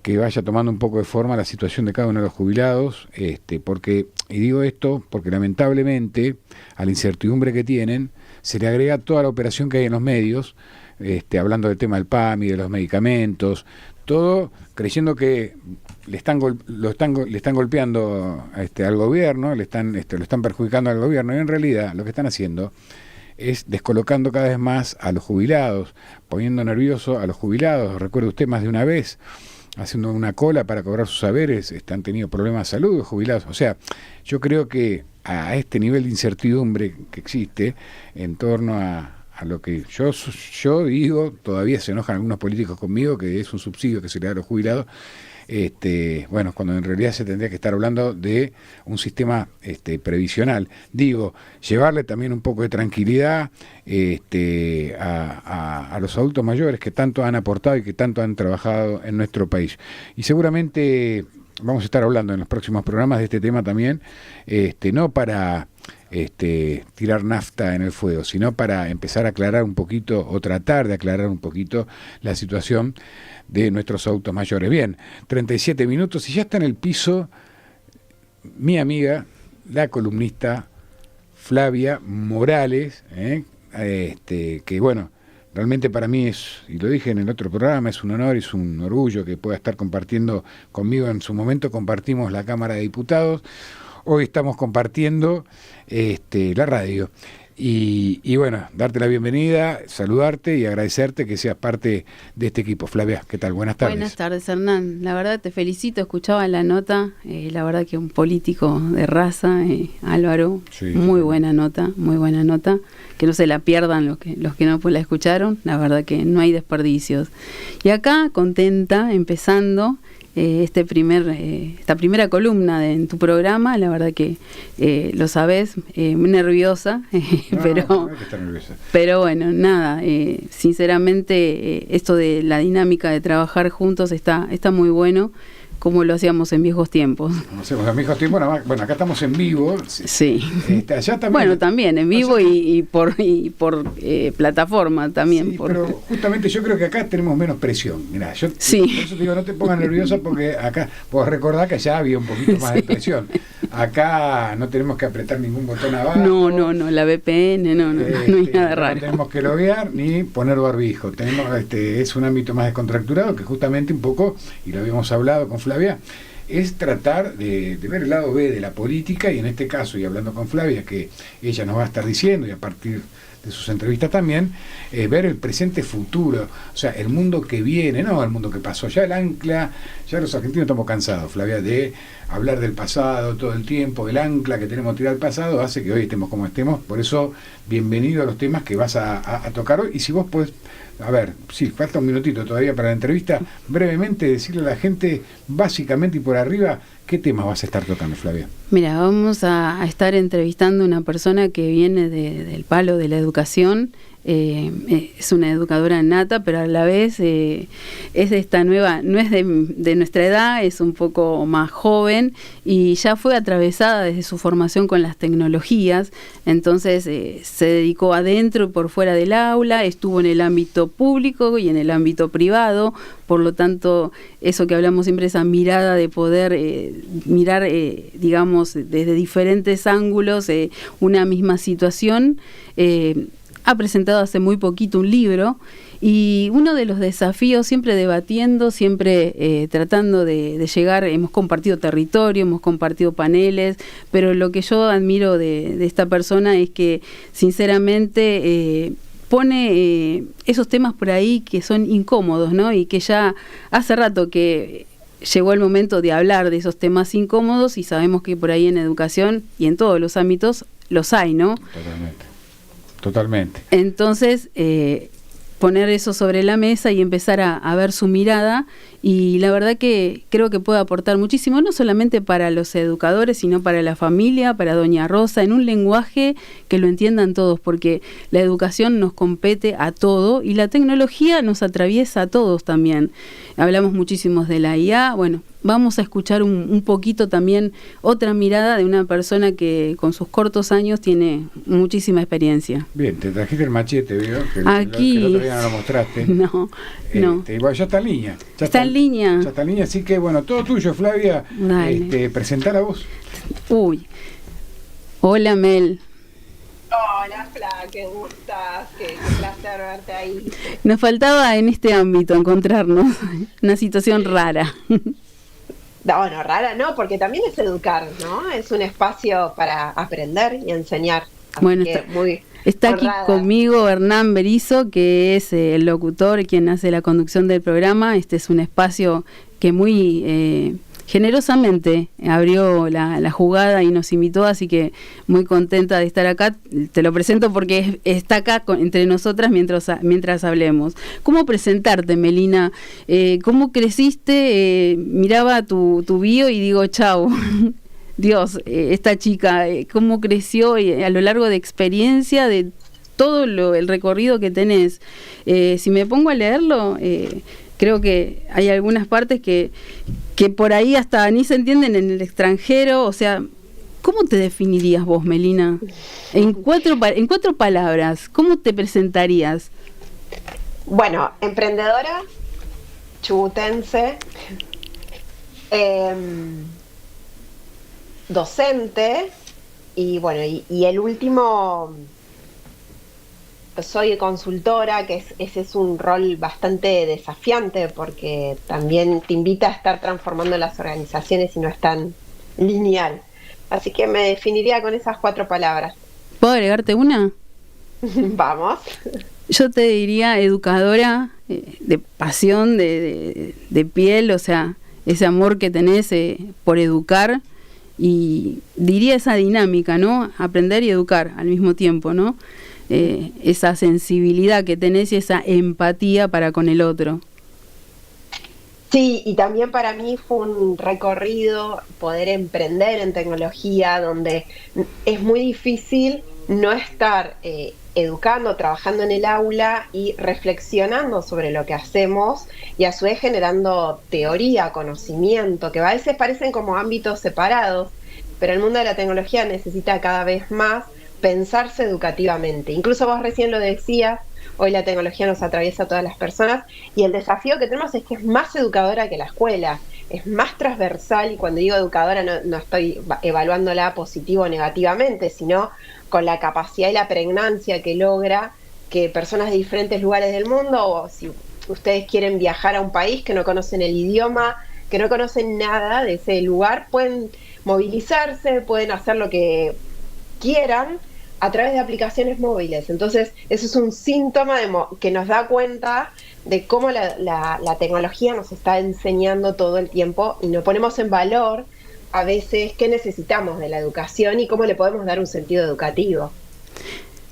S1: que vaya tomando un poco de forma la situación de cada uno de los jubilados, y digo esto porque lamentablemente a la incertidumbre que tienen se le agrega toda la operación que hay en los medios, hablando del tema del PAMI, de los medicamentos, todo creyendo que le están golpeando al gobierno, lo están perjudicando al gobierno, y en realidad lo que están haciendo es descolocando cada vez más a los jubilados, poniendo nervioso a los jubilados. Recuerde usted más de una vez haciendo una cola para cobrar sus saberes, han tenido problemas de salud los jubilados. O sea, yo creo que a este nivel de incertidumbre que existe en torno a lo que yo digo, todavía se enojan algunos políticos conmigo, que es un subsidio que se le da a los jubilados, bueno, cuando en realidad se tendría que estar hablando de un sistema previsional. Digo, llevarle también un poco de tranquilidad a los adultos mayores que tanto han aportado y que tanto han trabajado en nuestro país. Y seguramente vamos a estar hablando en los próximos programas de este tema también, no para tirar nafta en el fuego, sino para empezar a aclarar un poquito, o tratar de aclarar un poquito la situación de nuestros autos mayores. Bien, 37 minutos y ya está en el piso mi amiga, la columnista Flavia Morales, que bueno, realmente para mí es, y lo dije en el otro programa, es un honor, es un orgullo que pueda estar compartiendo conmigo. En su momento compartimos la Cámara de Diputados, hoy estamos compartiendo la radio. Y bueno, darte la bienvenida, saludarte y agradecerte que seas parte de este equipo. Flavia, ¿qué tal? Buenas tardes.
S3: Buenas tardes, Hernán. La verdad te felicito, escuchaba la nota, la verdad que un político de raza, Álvaro, sí, muy buena nota, que no se la pierdan los que no pues la escucharon, la verdad que no hay desperdicios. Y acá, contenta, empezando esta primera columna en tu programa, la verdad que lo sabes, muy nerviosa, pero bueno, nada, sinceramente esto de la dinámica de trabajar juntos está muy bueno, como lo hacíamos en viejos tiempos.
S1: En viejos tiempos, nada más, bueno, acá estamos en vivo.
S3: Sí.
S1: Allá también.
S3: Bueno, también en vivo y por plataforma también.
S1: Sí, pero justamente yo creo que acá tenemos menos presión. Mirá, yo por eso te digo, no te pongas nerviosa, porque acá vos recordás que allá había un poquito más de presión. Acá no tenemos que apretar ningún botón abajo.
S3: No, la VPN, no hay nada raro.
S1: No tenemos que loguear ni poner barbijo. Es un ámbito más descontracturado que justamente un poco, y lo habíamos hablado con Flavia, es tratar de ver el lado B de la política, y en este caso, y hablando con Flavia, que ella nos va a estar diciendo, y a partir de sus entrevistas también, ver el presente futuro, o sea, el mundo que viene, no el mundo que pasó. Ya el ancla, ya los argentinos estamos cansados, Flavia, de hablar del pasado todo el tiempo. El ancla que tenemos tirado al pasado hace que hoy estemos como estemos. Por eso, bienvenido a los temas que vas a tocar hoy. Y si vos podés, a ver, sí, falta un minutito todavía para la entrevista, brevemente decirle a la gente, básicamente y por arriba, ¿qué temas vas a estar tocando, Flavia?
S3: Mira, vamos a estar entrevistando a una persona que viene del palo de la educación. Es una educadora nata, pero a la vez es de esta nueva, no es de nuestra edad, es un poco más joven y ya fue atravesada desde su formación con las tecnologías. Entonces se dedicó adentro y por fuera del aula, estuvo en el ámbito público y en el ámbito privado. Por lo tanto, eso que hablamos siempre, esa mirada de poder mirar, digamos, desde diferentes ángulos una misma situación. Ha presentado hace muy poquito un libro, y uno de los desafíos, siempre debatiendo, siempre tratando de llegar, hemos compartido territorio, hemos compartido paneles, pero lo que yo admiro de esta persona es que sinceramente pone esos temas por ahí que son incómodos, ¿no? Y que ya hace rato que llegó el momento de hablar de esos temas incómodos, y sabemos que por ahí en educación y en todos los ámbitos los hay, ¿no?
S1: Totalmente.
S3: Entonces, poner eso sobre la mesa y empezar a ver su mirada, y la verdad que creo que puede aportar muchísimo, no solamente para los educadores, sino para la familia, para Doña Rosa, en un lenguaje que lo entiendan todos, porque la educación nos compete a todo y la tecnología nos atraviesa a todos también. Hablamos muchísimo de la IA, bueno, vamos a escuchar un poquito también otra mirada de una persona que con sus cortos años tiene muchísima experiencia.
S1: Bien, te trajiste el machete, ¿vio?
S3: Aquí.
S1: Que el otro día no lo mostraste.
S3: No.
S1: Igual ya está en línea.
S3: Ya está en línea,
S1: así que bueno, todo tuyo, Flavia. Presentá la voz.
S3: Uy. Hola, Mel.
S4: Hola, Fla, qué gustas, qué placer verte ahí.
S3: Nos faltaba en este ámbito encontrarnos, una situación rara.
S4: Bueno, rara no, porque también es educar, ¿no? Es un espacio para aprender y enseñar. Así
S3: bueno, está aquí conmigo Hernán Berizo, que es el locutor, quien hace la conducción del programa. Este es un espacio que muy generosamente abrió la jugada y nos invitó, así que muy contenta de estar acá. Te lo presento porque está acá entre nosotras mientras hablemos. ¿Cómo presentarte, Melina? ¿Cómo creciste? Miraba tu bio y digo, chau. Dios, esta chica, ¿cómo creció a lo largo de experiencia, de todo el recorrido que tenés? Si me pongo a leerlo, creo que hay algunas partes que por ahí hasta ni se entienden en el extranjero. O sea, ¿cómo te definirías vos, Melina? En cuatro palabras, ¿cómo te presentarías?
S4: Bueno, emprendedora, chubutense, docente, y bueno, y el último, soy consultora, que ese es un rol bastante desafiante porque también te invita a estar transformando las organizaciones y no es tan lineal. Así que me definiría con esas 4 palabras.
S3: ¿Puedo agregarte una?
S4: Vamos.
S3: Yo te diría educadora, de pasión, de piel, o sea, ese amor que tenés por educar, y diría esa dinámica, ¿no? Aprender y educar al mismo tiempo, ¿no? Esa sensibilidad que tenés y esa empatía para con el otro.
S4: Sí, y también para mí fue un recorrido poder emprender en tecnología donde es muy difícil no estar educando, trabajando en el aula y reflexionando sobre lo que hacemos y a su vez generando teoría, conocimiento, que a veces parecen como ámbitos separados, pero el mundo de la tecnología necesita cada vez más pensarse educativamente. Incluso vos recién lo decías, hoy la tecnología nos atraviesa a todas las personas y el desafío que tenemos es que es más educadora que la escuela, es más transversal, y cuando digo educadora no estoy evaluándola positivo o negativamente, sino con la capacidad y la pregnancia que logra que personas de diferentes lugares del mundo, o si ustedes quieren viajar a un país que no conocen el idioma, que no conocen nada de ese lugar, pueden movilizarse, pueden hacer lo que quieran a través de aplicaciones móviles. Entonces, eso es un síntoma que nos da cuenta de cómo la tecnología nos está enseñando todo el tiempo y nos ponemos en valor a veces qué necesitamos de la educación y cómo le podemos dar un sentido educativo.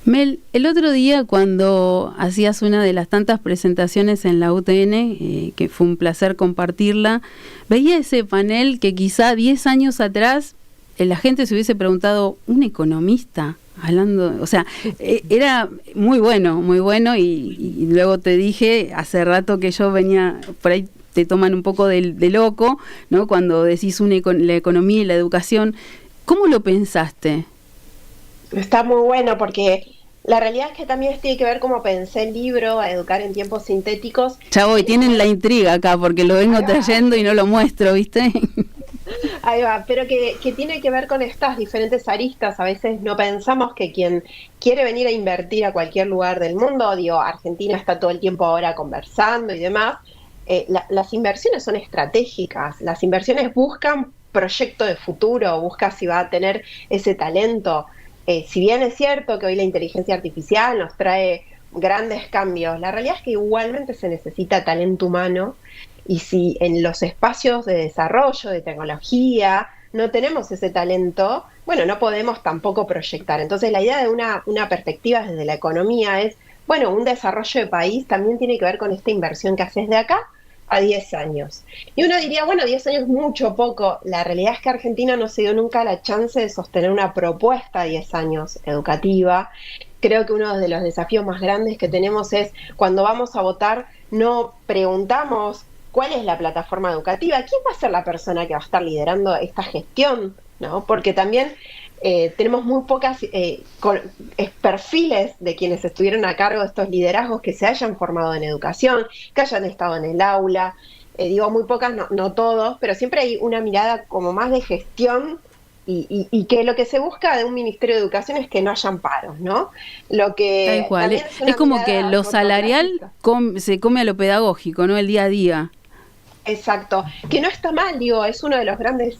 S3: Mel, el otro día cuando hacías una de las tantas presentaciones en la UTN, que fue un placer compartirla, veía ese panel que quizá 10 años atrás la gente se hubiese preguntado, ¿un economista? Hablando, o sea, era muy bueno, y luego te dije hace rato que yo venía, por ahí te toman un poco de loco, ¿no? Cuando decís la economía y la educación, ¿cómo lo pensaste?
S4: Está muy bueno porque la realidad es que también tiene que ver cómo pensé el libro, a educar en tiempos sintéticos.
S3: Ya voy, tienen la intriga acá porque lo vengo trayendo y no lo muestro, ¿viste?
S4: Ahí va, pero que tiene que ver con estas diferentes aristas. A veces no pensamos que quien quiere venir a invertir a cualquier lugar del mundo, digo, Argentina está todo el tiempo ahora conversando y demás, las inversiones son estratégicas, las inversiones buscan proyecto de futuro, busca si va a tener ese talento. Si bien es cierto que hoy la inteligencia artificial nos trae grandes cambios, la realidad es que igualmente se necesita talento humano. Y si en los espacios de desarrollo, de tecnología, no tenemos ese talento, bueno, no podemos tampoco proyectar. Entonces, la idea de una perspectiva desde la economía es, bueno, un desarrollo de país también tiene que ver con esta inversión que haces de acá a 10 años. Y uno diría, bueno, 10 años mucho, poco. La realidad es que Argentina no se dio nunca la chance de sostener una propuesta a 10 años educativa. Creo que uno de los desafíos más grandes que tenemos es, cuando vamos a votar, no preguntamos ¿cuál es la plataforma educativa? ¿Quién va a ser la persona que va a estar liderando esta gestión? ¿No? Porque también tenemos muy pocas perfiles de quienes estuvieron a cargo de estos liderazgos que se hayan formado en educación, que hayan estado en el aula. Digo muy pocas, no todos, pero siempre hay una mirada como más de gestión y que lo que se busca de un Ministerio de Educación es que no hayan paros, ¿no? Lo que
S3: tal cual. Es como que lo salarial se come a lo pedagógico, ¿no? El día a día.
S4: Exacto, que no está mal, digo, es uno de los grandes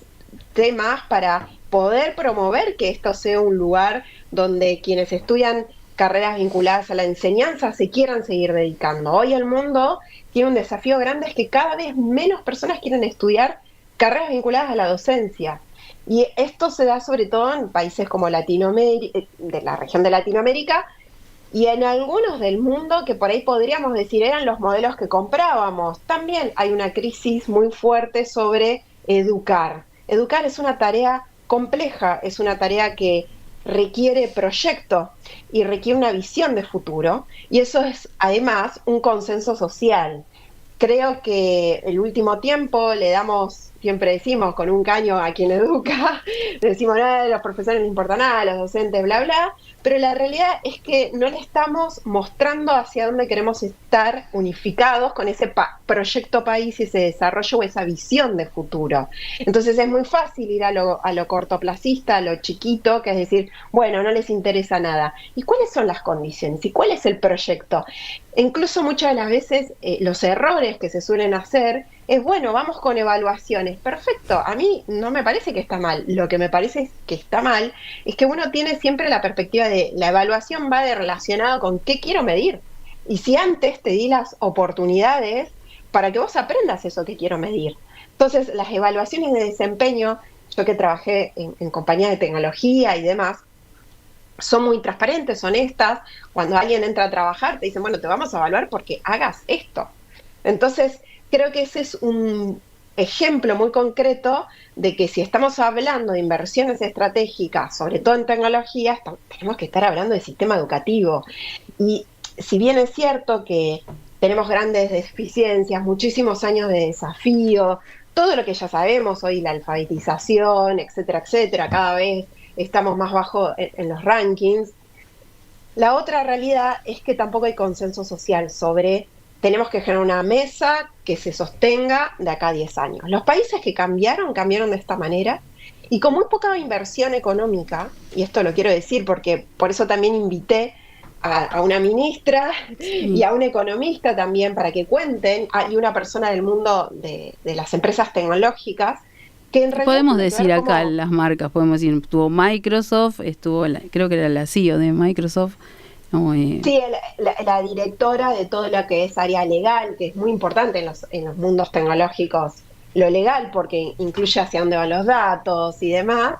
S4: temas para poder promover que esto sea un lugar donde quienes estudian carreras vinculadas a la enseñanza se quieran seguir dedicando. Hoy el mundo tiene un desafío grande, es que cada vez menos personas quieren estudiar carreras vinculadas a la docencia. Y esto se da sobre todo en países como Latinoamérica, de la región de Latinoamérica, y en algunos del mundo que por ahí podríamos decir eran los modelos que comprábamos. También hay una crisis muy fuerte sobre educar. Educar es una tarea compleja, es una tarea que requiere proyecto y requiere una visión de futuro, y eso es además un consenso social. creo que el último tiempo le damos, siempre decimos con un caño a quien educa, decimos nada, los profesores no importa nada, los docentes, bla, bla, pero la realidad es que no le estamos mostrando hacia dónde queremos estar unificados con ese proyecto país y ese desarrollo o esa visión de futuro. Entonces es muy fácil ir a lo cortoplacista, a lo chiquito, que es decir, bueno, no les interesa nada. ¿Y cuáles son las condiciones? ¿Y cuál es el proyecto? E incluso muchas de las veces los errores que se suelen hacer es, bueno, vamos con evaluaciones. Perfecto, a mí no me parece que está mal. Lo que me parece que está mal es que uno tiene siempre la perspectiva de la evaluación va de relacionado con qué quiero medir. Y si antes te di las oportunidades para que vos aprendas eso que quiero medir. Entonces, las evaluaciones de desempeño, yo que trabajé en compañías de tecnología y demás, son muy transparentes, honestas. Cuando alguien entra a trabajar, te dicen, bueno, te vamos a evaluar porque hagas esto. Entonces, creo que ese es un ejemplo muy concreto de que si estamos hablando de inversiones estratégicas, sobre todo en tecnología, tenemos que estar hablando del sistema educativo. Y si bien es cierto que tenemos grandes deficiencias, muchísimos años de desafío, todo lo que ya sabemos hoy, la alfabetización, etcétera, etcétera, cada vez estamos más bajo en los rankings. La otra realidad es que tampoco hay consenso social sobre tenemos que generar una mesa que se sostenga de acá a 10 años. Los países que cambiaron de esta manera y con muy poca inversión económica, y esto lo quiero decir porque por eso también invité a una ministra y a un economista también para que cuenten, y una persona del mundo de las empresas tecnológicas, que en realidad
S3: podemos decir acá las marcas, podemos decir, estuvo Microsoft, creo que era la CEO de Microsoft. No,
S4: sí, la directora de todo lo que es área legal, que es muy importante en los mundos tecnológicos, lo legal, porque incluye hacia dónde van los datos y demás.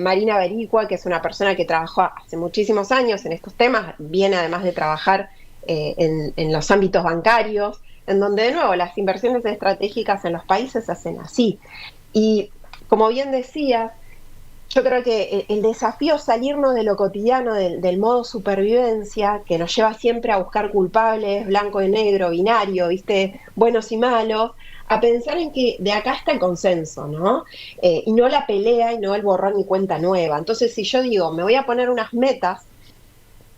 S4: Marina Bericua, que es una persona que trabajó hace muchísimos años en estos temas, viene además de trabajar en los ámbitos bancarios, en donde de nuevo las inversiones estratégicas en los países se hacen así. Y como bien decías, yo creo que el desafío es salirnos de lo cotidiano, del modo supervivencia, que nos lleva siempre a buscar culpables, blanco y negro, binario, ¿viste? Buenos y malos, a pensar en que de acá está el consenso, ¿no? Y no la pelea y no el borrón y cuenta nueva. Entonces, si yo digo, me voy a poner unas metas,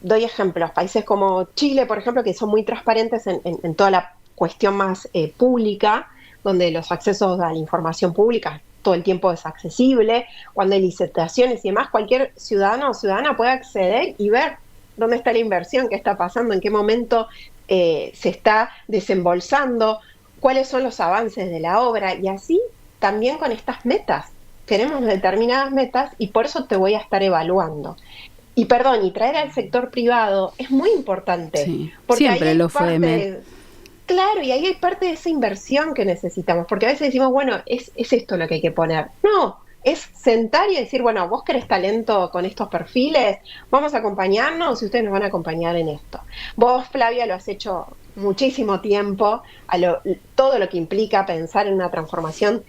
S4: doy ejemplos, países como Chile, por ejemplo, que son muy transparentes en toda la cuestión más pública, donde los accesos a la información pública todo el tiempo es accesible, cuando hay licitaciones y demás, cualquier ciudadano o ciudadana puede acceder y ver dónde está la inversión, qué está pasando, en qué momento se está desembolsando, cuáles son los avances de la obra, y así también con estas metas. Queremos determinadas metas y por eso te voy a estar evaluando. Y traer al sector privado es muy importante.
S3: Sí,
S4: porque
S3: siempre
S4: ahí
S3: lo fue.
S4: Claro, y ahí hay parte de esa inversión que necesitamos, porque a veces decimos, bueno, es esto lo que hay que poner. No, es sentar y decir, bueno, vos querés talento con estos perfiles, vamos a acompañarnos y ustedes nos van a acompañar en esto. Vos, Flavia, lo has hecho muchísimo tiempo, todo lo que implica pensar en una transformación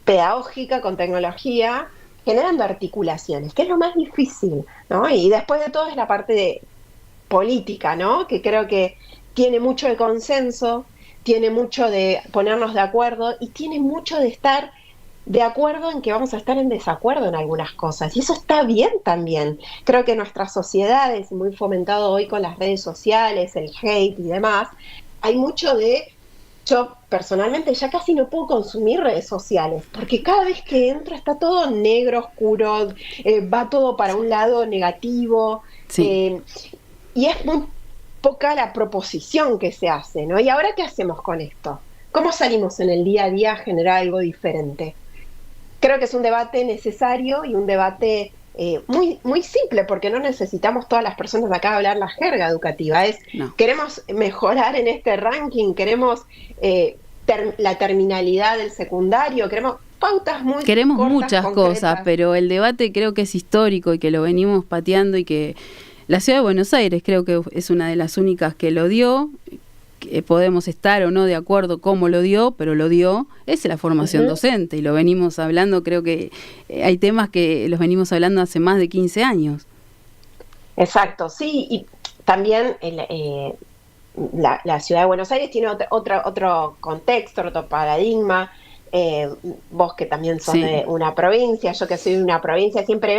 S4: pedagógica con tecnología, generando articulaciones, que es lo más difícil, ¿no? Y después de todo es la parte de política, ¿no? Que creo que tiene mucho de consenso, tiene mucho de ponernos de acuerdo y tiene mucho de estar de acuerdo en que vamos a estar en desacuerdo en algunas cosas. Y eso está bien también. Creo que nuestras sociedades, muy fomentado hoy con las redes sociales, el hate y demás, hay mucho de... Yo personalmente ya casi no puedo consumir redes sociales, porque cada vez que entro está todo negro, oscuro, va todo para un lado negativo,
S3: sí.
S4: Y es muy poca la proposición que se hace, ¿no? ¿Y ahora qué hacemos con esto? ¿Cómo salimos en el día a día a generar algo diferente? Creo que es un debate necesario y un debate muy, muy simple, porque no necesitamos todas las personas de acá hablar la jerga educativa. Queremos mejorar en este ranking, queremos la terminalidad del secundario, queremos pautas muy
S3: Queremos
S4: cortas,
S3: muchas
S4: concretas.
S3: cosas, pero el debate creo que es histórico y que lo venimos pateando y que la Ciudad de Buenos Aires creo que es una de las únicas que lo dio, que podemos estar o no de acuerdo cómo lo dio, pero lo dio, es la formación docente y lo venimos hablando, creo que hay temas que los venimos hablando hace más de 15 años.
S4: Exacto, sí, y también la ciudad de Buenos Aires tiene otro contexto, otro paradigma. Vos que también sos de una provincia, yo que soy de una provincia, siempre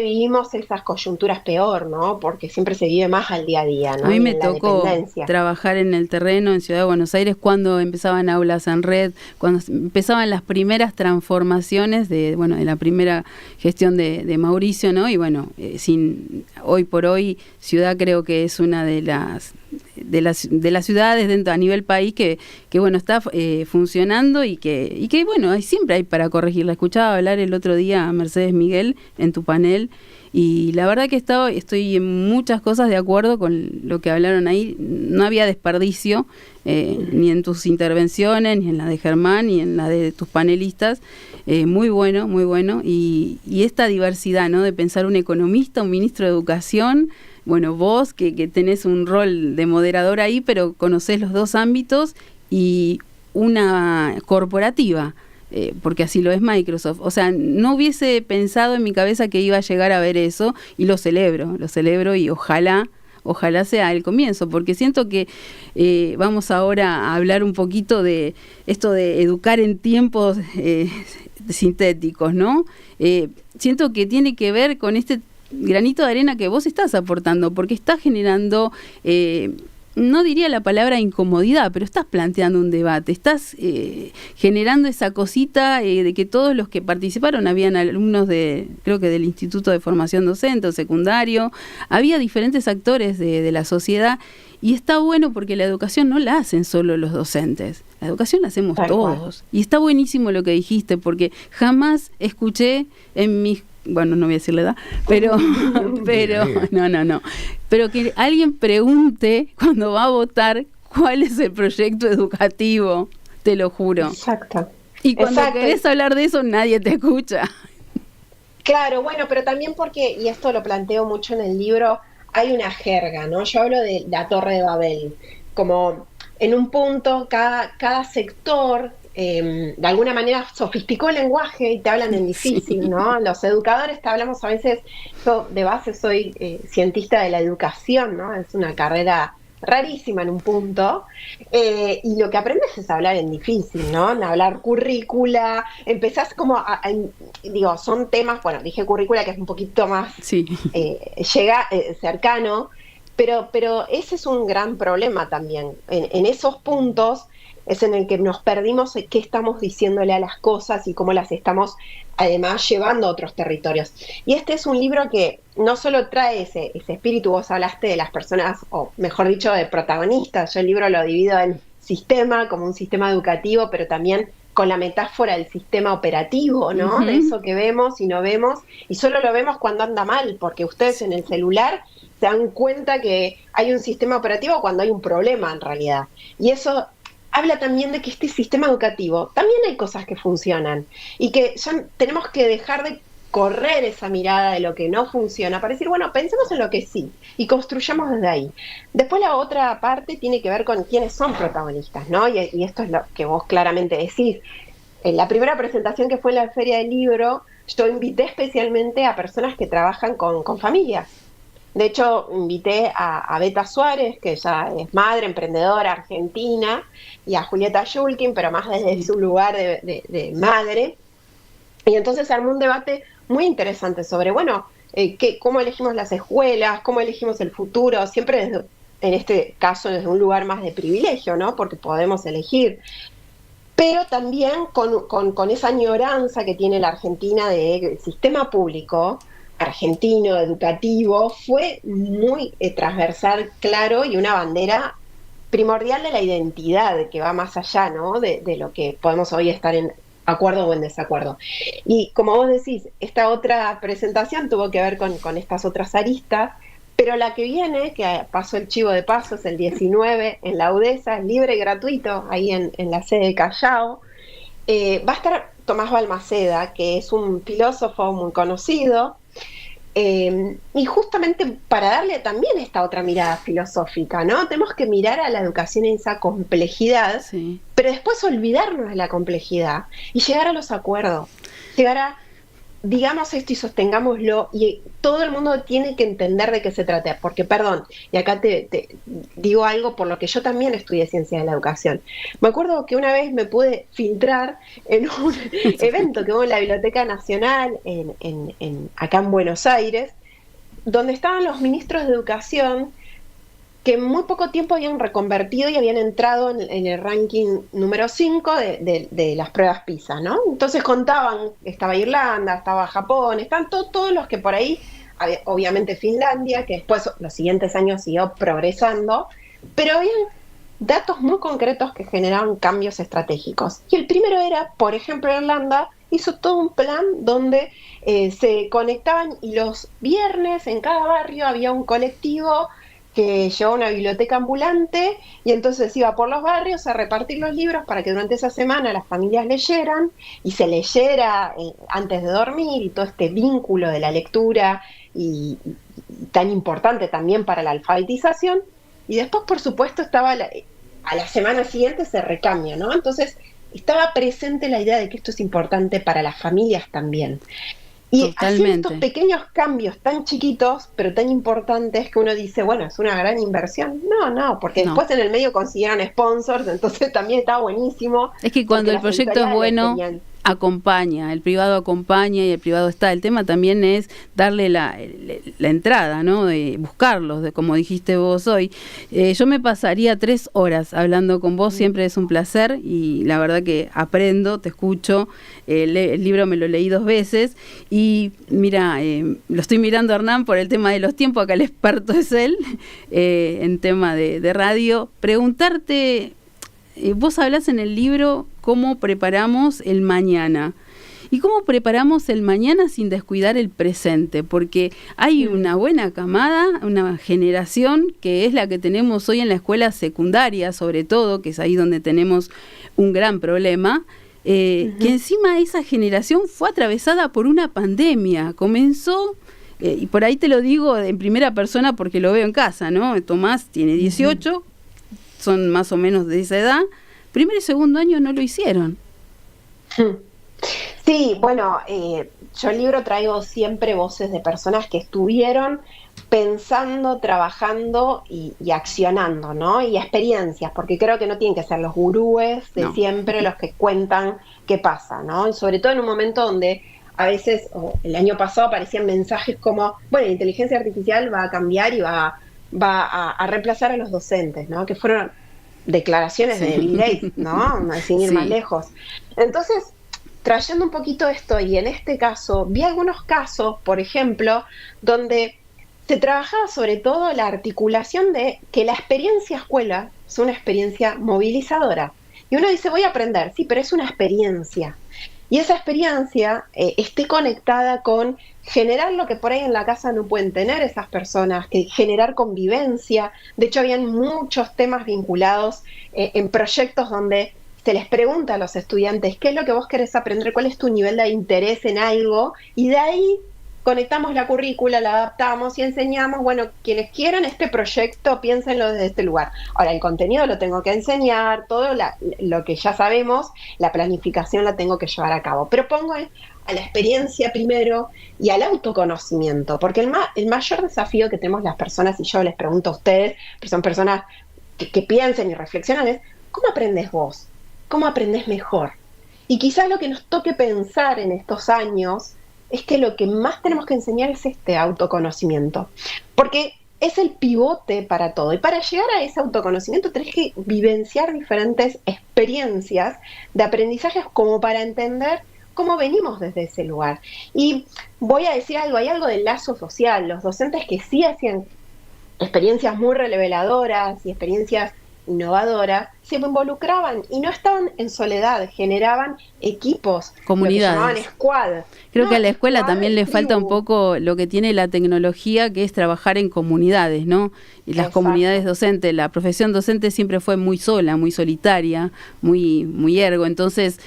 S4: vivimos esas coyunturas peor, ¿no? Porque siempre se vive más al día a día, ¿no?
S3: A mí me tocó trabajar en el terreno en Ciudad de Buenos Aires cuando empezaban aulas en red, cuando empezaban las primeras transformaciones de la primera gestión de Mauricio, ¿no? Y bueno, hoy por hoy Ciudad creo que es una de las ciudades dentro a nivel país que bueno, está funcionando y que bueno, siempre hay para corregirla. Escuchaba hablar el otro día a Mercedes Miguel en tu panel y la verdad que estoy en muchas cosas de acuerdo con lo que hablaron ahí. No había desperdicio ni en tus intervenciones, ni en la de Germán, ni en la de tus panelistas. Muy bueno, muy bueno. Y esta diversidad, ¿no? De pensar un economista, un ministro de Educación. Bueno, vos que tenés un rol de moderador ahí, pero conocés los dos ámbitos, y una corporativa, porque así lo es Microsoft. O sea, no hubiese pensado en mi cabeza que iba a llegar a ver eso, y lo celebro y ojalá sea el comienzo, porque siento que vamos ahora a hablar un poquito de esto de educar en tiempos sintéticos, ¿no? Siento que tiene que ver con este granito de arena que vos estás aportando, porque estás generando, no diría la palabra incomodidad, pero estás planteando un debate, estás generando esa cosita de que todos los que participaron, habían alumnos creo que del Instituto de Formación Docente o secundario, había diferentes actores de la sociedad, y está bueno porque la educación no la hacen solo los docentes, la educación la hacemos todos. Y está buenísimo lo que dijiste, porque jamás escuché en mis, bueno, no voy a decir la edad, pero no. Pero que alguien pregunte cuando va a votar cuál es el proyecto educativo, te lo juro.
S4: Exacto.
S3: Y cuando querés hablar de eso, nadie te escucha.
S4: Claro, bueno, pero también porque, y esto lo planteo mucho en el libro, hay una jerga, ¿no? Yo hablo de la Torre de Babel, como en un punto cada sector de alguna manera sofisticó el lenguaje y te hablan en difícil, ¿no? Los educadores te hablamos a veces, yo de base soy cientista de la educación, ¿no? Es una carrera rarísima en un punto, y lo que aprendes es hablar en difícil, ¿no? En hablar currícula, empezás como digo, son temas, bueno, dije currícula que es un poquito más cercano, pero ese es un gran problema también, en esos puntos es en el que nos perdimos qué estamos diciéndole a las cosas y cómo las estamos además llevando a otros territorios. Y este es un libro que no solo trae ese espíritu, vos hablaste de las personas, o mejor dicho, de protagonistas. Yo el libro lo divido en sistema, como un sistema educativo, pero también con la metáfora del sistema operativo, ¿no? Uh-huh. De eso que vemos y no vemos, y solo lo vemos cuando anda mal, porque ustedes en el celular se dan cuenta que hay un sistema operativo cuando hay un problema en realidad. Y eso habla también de que este sistema educativo también hay cosas que funcionan y que ya tenemos que dejar de correr esa mirada de lo que no funciona para decir, bueno, pensemos en lo que sí y construyamos desde ahí. Después la otra parte tiene que ver con quiénes son protagonistas, ¿no? Y esto es lo que vos claramente decís. En la primera presentación que fue en la Feria del Libro, yo invité especialmente a personas que trabajan con familias. De hecho, invité a Beta Suárez, que ella es madre, emprendedora argentina, y a Julieta Yulkin, pero más desde su lugar de madre. Y entonces se armó un debate muy interesante sobre, bueno, cómo elegimos las escuelas, cómo elegimos el futuro, siempre desde, en este caso desde un lugar más de privilegio, ¿no? Porque podemos elegir. Pero también con esa añoranza que tiene la Argentina del sistema público, argentino, educativo, fue muy transversal, claro, y una bandera primordial de la identidad, que va más allá, ¿no? De lo que podemos hoy estar en acuerdo o en desacuerdo. Y como vos decís, esta otra presentación tuvo que ver con estas otras aristas, pero la que viene, que pasó el chivo de paso, es el 19 en la UDESA, es libre y gratuito, ahí en la sede de Callao. Va a estar Tomás Balmaceda, que es un filósofo muy conocido, y justamente para darle también esta otra mirada filosófica, ¿no? Tenemos que mirar a la educación en esa complejidad, sí, pero después olvidarnos de la complejidad y llegar a los acuerdos, llegar a digamos esto y sostengámoslo, y todo el mundo tiene que entender de qué se trata, porque perdón, y acá te digo algo por lo que yo también estudié ciencias de la educación. Me acuerdo que una vez me pude filtrar en un evento que hubo en la Biblioteca Nacional, acá en Buenos Aires, donde estaban los ministros de Educación que en muy poco tiempo habían reconvertido y habían entrado en el ranking número 5 de las pruebas PISA, ¿no? Entonces contaban, estaba Irlanda, estaba Japón, están todos los que por ahí, obviamente Finlandia, que después los siguientes años siguió progresando, pero habían datos muy concretos que generaban cambios estratégicos. Y el primero era, por ejemplo, Irlanda hizo todo un plan donde se conectaban y los viernes en cada barrio había un colectivo que llevaba una biblioteca ambulante y entonces iba por los barrios a repartir los libros para que durante esa semana las familias leyeran y se leyera antes de dormir, y todo este vínculo de la lectura y tan importante también para la alfabetización. Y después, por supuesto, estaba a la semana siguiente se recambia, ¿no? Entonces estaba presente la idea de que esto es importante para las familias también. Y hacer estos pequeños cambios tan chiquitos, pero tan importantes, que uno dice, bueno, es una gran inversión. No, porque después en el medio consiguieron sponsors, entonces también está buenísimo.
S3: Es que cuando el proyecto es bueno, acompaña, el privado acompaña y el privado está. El tema también es darle la entrada, ¿no? De buscarlos, de como dijiste vos hoy. Yo me pasaría 3 horas hablando con vos, siempre es un placer y la verdad que aprendo, te escucho. El libro me lo leí 2 veces y mira, lo estoy mirando a Hernán por el tema de los tiempos, acá el experto es él en tema de radio. Preguntarte, vos hablás en el libro cómo preparamos el mañana. ¿Y cómo preparamos el mañana sin descuidar el presente? Porque hay una buena camada, una generación que es la que tenemos hoy en la escuela secundaria, sobre todo, que es ahí donde tenemos un gran problema, que encima esa generación fue atravesada por una pandemia. Comenzó, y por ahí te lo digo en primera persona porque lo veo en casa, ¿no? Tomás tiene 18, son más o menos de esa edad. Primer y segundo año no lo hicieron.
S4: Sí, bueno, yo el libro traigo siempre voces de personas que estuvieron pensando, trabajando y accionando, ¿no? Y experiencias, porque creo que no tienen que ser los gurúes de siempre los que cuentan qué pasa, ¿no? Y sobre todo en un momento donde a veces, el año pasado aparecían mensajes como, bueno, la inteligencia artificial va a cambiar y va a reemplazar a los docentes, ¿no? Que fueron declaraciones de Bill Gates, ¿no? Sin ir más lejos. Entonces, trayendo un poquito esto, y en este caso, vi algunos casos, por ejemplo, donde se trabajaba sobre todo la articulación de que la experiencia escuela es una experiencia movilizadora. Y uno dice, voy a aprender, sí, pero es una experiencia. Y esa experiencia esté conectada con generar lo que por ahí en la casa no pueden tener esas personas, que generar convivencia. De hecho, habían muchos temas vinculados en proyectos donde se les pregunta a los estudiantes qué es lo que vos querés aprender, cuál es tu nivel de interés en algo, y de ahí conectamos la currícula, la adaptamos y enseñamos, bueno, quienes quieran este proyecto, piénsenlo desde este lugar. Ahora, el contenido lo tengo que enseñar, todo lo que ya sabemos, la planificación la tengo que llevar a cabo. Pero pongo a la experiencia primero y al autoconocimiento, porque el mayor desafío que tenemos las personas, y yo les pregunto a ustedes, que son personas que piensen y reflexionan, es ¿cómo aprendes vos? ¿Cómo aprendes mejor? Y quizás lo que nos toque pensar en estos años es que lo que más tenemos que enseñar es este autoconocimiento, porque es el pivote para todo. Y para llegar a ese autoconocimiento tenés que vivenciar diferentes experiencias de aprendizajes como para entender cómo venimos desde ese lugar. Y voy a decir algo, hay algo del lazo social. Los docentes que sí hacían experiencias muy reveladoras y experiencias innovadoras, se involucraban y no estaban en soledad, generaban equipos,
S3: comunidades,
S4: lo que llamaban squad.
S3: Creo que a la escuela también le falta un poco lo que tiene la tecnología, que es trabajar en comunidades, ¿no? Y las comunidades docentes, la profesión docente siempre fue muy sola, muy solitaria, muy ergo, entonces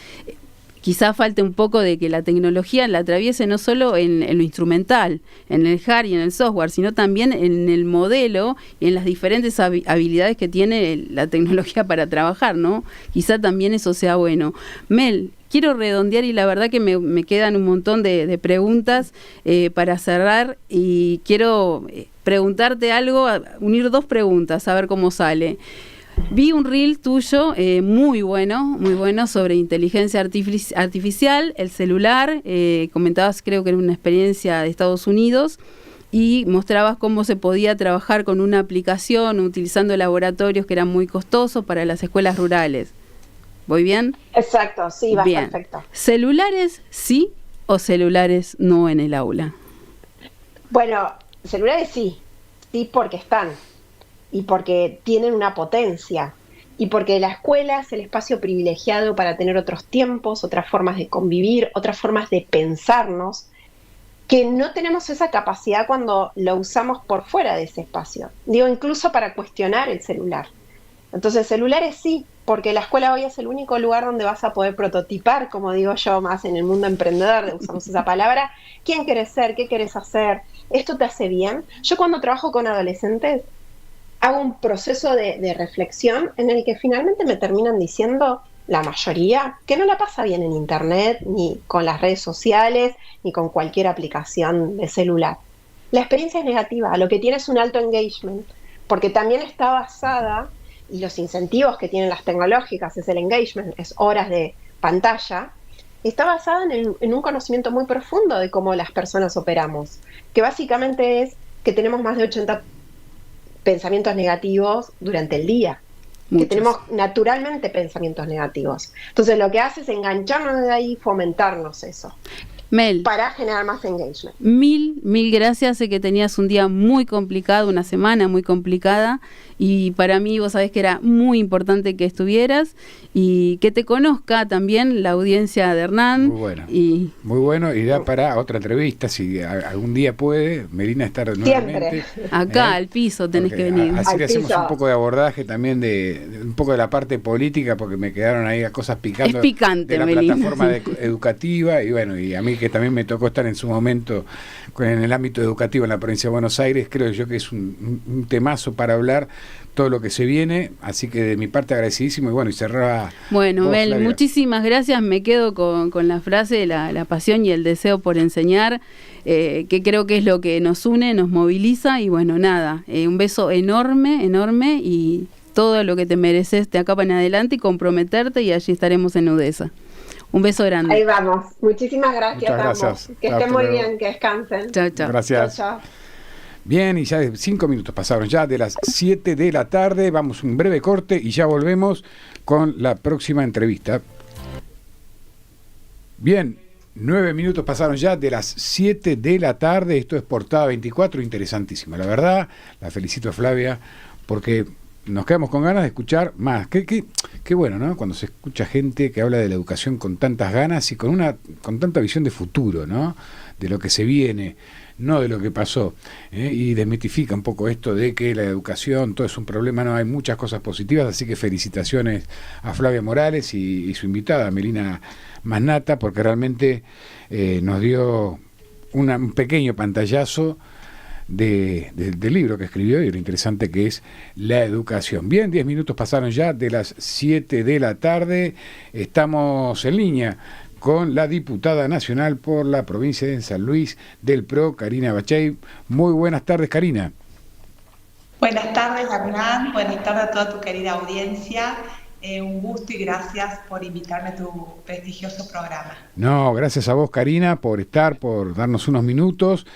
S3: quizá falte un poco de que la tecnología la atraviese no solo en lo instrumental, en el hard y en el software, sino también en el modelo y en las diferentes habilidades que tiene la tecnología para trabajar, ¿no? Quizá también eso sea bueno. Mel, quiero redondear y la verdad que me quedan un montón de preguntas para cerrar y quiero preguntarte algo, unir dos preguntas, a ver cómo sale. Vi un reel tuyo muy bueno sobre inteligencia artificial, el celular, comentabas creo que era una experiencia de Estados Unidos y mostrabas cómo se podía trabajar con una aplicación utilizando laboratorios que eran muy costosos para las escuelas rurales. ¿Voy bien?
S4: Exacto, sí, va
S3: bien.
S4: Perfecto.
S3: ¿Celulares sí o celulares no en el aula?
S4: Bueno, celulares sí porque están. Y porque tienen una potencia, y porque la escuela es el espacio privilegiado para tener otros tiempos, otras formas de convivir, otras formas de pensarnos, que no tenemos esa capacidad cuando lo usamos por fuera de ese espacio. Digo, incluso para cuestionar el celular. Entonces, celulares sí, porque la escuela hoy es el único lugar donde vas a poder prototipar, como digo yo, más en el mundo emprendedor, usamos esa palabra, quién querés ser, qué querés hacer, esto te hace bien. Yo cuando trabajo con adolescentes, hago un proceso de reflexión en el que finalmente me terminan diciendo, la mayoría, que no la pasa bien en internet, ni con las redes sociales, ni con cualquier aplicación de celular. La experiencia es negativa, lo que tiene es un alto engagement, porque también está basada, y los incentivos que tienen las tecnológicas es el engagement, es horas de pantalla, está basada en un conocimiento muy profundo de cómo las personas operamos, que básicamente es que tenemos más de 80 pensamientos negativos durante el día. Muchos. Que tenemos naturalmente pensamientos negativos. Entonces lo que hace es engancharnos de ahí y fomentarnos eso.
S3: Mel,
S4: para generar más engagement.
S3: Mil gracias. Sé que tenías un día muy complicado, una semana muy complicada, y para mí vos sabés que era muy importante que estuvieras y que te conozca también la audiencia de Hernán.
S1: Muy bueno, y da para otra entrevista, si algún día puede, Melina estar nuevamente.
S3: Acá, al piso tenés que venir.
S1: Así le hacemos un poco de abordaje también de un poco de la parte política, porque me quedaron ahí cosas picando.
S3: Es picante,
S1: de la
S3: Melina,
S1: plataforma
S3: sí.
S1: educativa, y bueno, y a mí que también me tocó estar en su momento en el ámbito educativo en la provincia de Buenos Aires, creo yo que es un temazo para hablar todo lo que se viene, así que de mi parte agradecidísimo, y bueno, y cerraba.
S3: Bueno,
S1: vos,
S3: Mel,
S1: Flavia.
S3: Muchísimas gracias, me quedo con la frase, la pasión y el deseo por enseñar, que creo que es lo que nos une, nos moviliza, y bueno, nada, un beso enorme, y todo lo que te mereces de acá para en adelante, y comprometerte, y allí estaremos en UDESA. Un beso grande.
S4: Ahí vamos. Muchísimas gracias.
S1: Muchas gracias.
S4: Que estén muy bien, que descansen.
S3: Chao, chao.
S1: Gracias.
S4: Chao, chao.
S1: Bien, y ya 5 minutos pasaron ya de las 7 de la tarde. Vamos a un breve corte y ya volvemos con la próxima entrevista. Bien, 9 minutos pasaron ya de las 7 de la tarde. Esto es Portada 24, interesantísimo. La verdad, la felicito a Flavia porque nos quedamos con ganas de escuchar más. Qué bueno, ¿no? Cuando se escucha gente que habla de la educación con tantas ganas y con tanta visión de futuro, ¿no? De lo que se viene, no de lo que pasó, y desmitifica un poco esto de que la educación, todo es un problema. No, hay muchas cosas positivas, así que felicitaciones a Flavia Morales y su invitada, Melina Masnata, porque realmente nos dio un pequeño pantallazo del libro que escribió y lo interesante que es la educación. Bien, 10 minutos pasaron ya de las 7 de la tarde. Estamos en línea con la diputada nacional por la provincia de San Luis del PRO, Karina Bachey. Muy buenas tardes, Karina.
S5: Buenas tardes, Hernán. Buenas tardes a toda tu querida audiencia. Un gusto y gracias por invitarme a tu prestigioso programa.
S1: No, gracias a vos, Karina, por estar, por darnos unos minutos.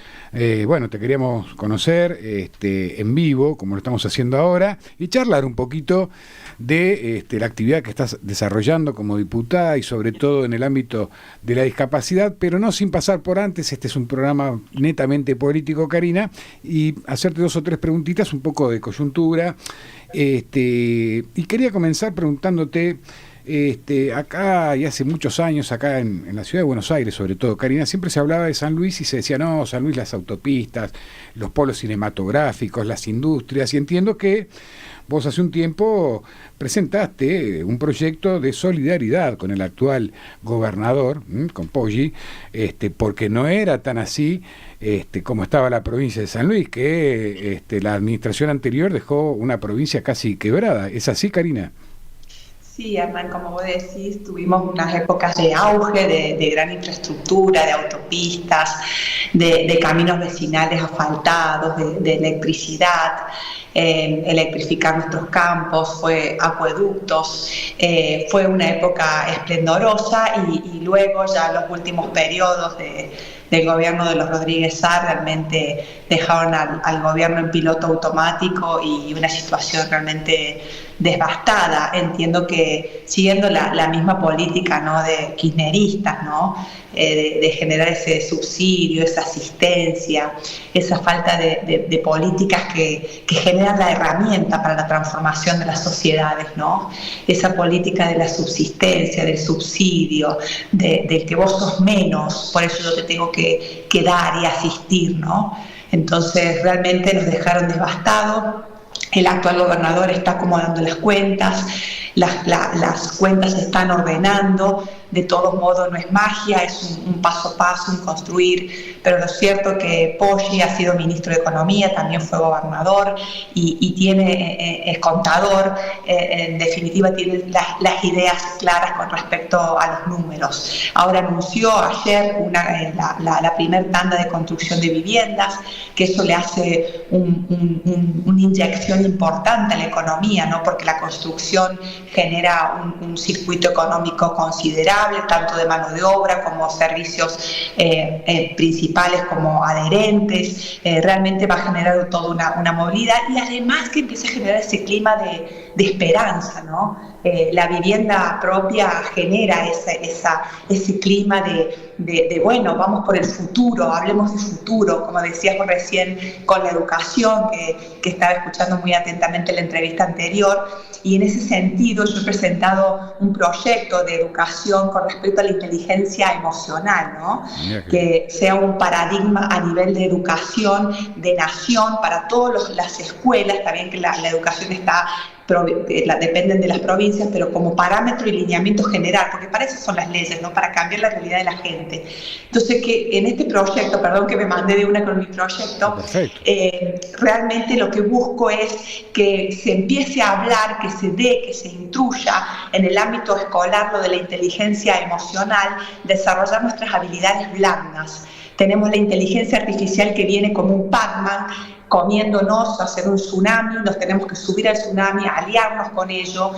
S1: Bueno, te queríamos conocer en vivo, como lo estamos haciendo ahora, y charlar un poquito de la actividad que estás desarrollando como diputada y sobre todo en el ámbito de la discapacidad, pero no sin pasar por antes. Este es un programa netamente político, Karina, y hacerte 2 o 3 preguntitas, un poco de coyuntura. Y quería comenzar preguntándote, acá y hace muchos años, acá en la ciudad de Buenos Aires sobre todo, Karina, siempre se hablaba de San Luis y se decía, no, San Luis, las autopistas, los polos cinematográficos, las industrias, y entiendo que vos hace un tiempo presentaste un proyecto de solidaridad con el actual gobernador, con Poggi, porque no era tan así como estaba la provincia de San Luis, que la administración anterior dejó una provincia casi quebrada. ¿Es así, Karina?
S5: Sí, Hernán, como vos decís, tuvimos unas épocas de auge, de gran infraestructura, de autopistas, de caminos vecinales asfaltados, de electricidad, electrificar nuestros campos, fue acueductos, fue una época esplendorosa y luego ya los últimos periodos del gobierno de los Rodríguez Sá realmente dejaron al gobierno en piloto automático y una situación realmente devastada. Entiendo que siguiendo la misma política, ¿no?, de kirchneristas, ¿no?, de generar ese subsidio, esa asistencia, esa falta de políticas que generan la herramienta para la transformación de las sociedades, ¿no? Esa política de la subsistencia, del subsidio, del que vos sos menos, por eso yo te tengo que dar y asistir, ¿no? Entonces realmente nos dejaron devastados. El actual gobernador está acomodando las cuentas, las cuentas se están ordenando, de todos modos no es magia, es un paso a paso, un construir, pero lo cierto es que Poggi ha sido ministro de Economía, también fue gobernador y es contador, en definitiva tiene las ideas claras con respecto a los números. Ahora anunció ayer la primer tanda de construcción de viviendas, que eso le hace una inyección importante a la economía, ¿no?, porque la construcción genera un circuito económico considerable, tanto de mano de obra como servicios principales como adherentes. Realmente va a generar toda una movilidad y además que empieza a generar ese clima de esperanza, ¿no? La vivienda propia genera ese clima de bueno, vamos por el futuro, hablemos de futuro, como decíamos recién con la educación, que estaba escuchando muy atentamente la entrevista anterior, y en ese sentido yo he presentado un proyecto de educación con respecto a la inteligencia emocional, ¿no? Que sea un paradigma a nivel de educación de nación para todas las escuelas, también que la educación dependen de las provincias, pero como parámetro y lineamiento general, porque para eso son las leyes, ¿no?, para cambiar la realidad de la gente. Entonces, que en este proyecto, perdón que me mandé de una con mi proyecto, realmente lo que busco es que se empiece a hablar, que se intruya en el ámbito escolar lo de la inteligencia emocional, desarrollar nuestras habilidades blandas. Tenemos la inteligencia artificial que viene como un Pac-Man, comiéndonos, hacer un tsunami, nos tenemos que subir al tsunami, aliarnos con ello,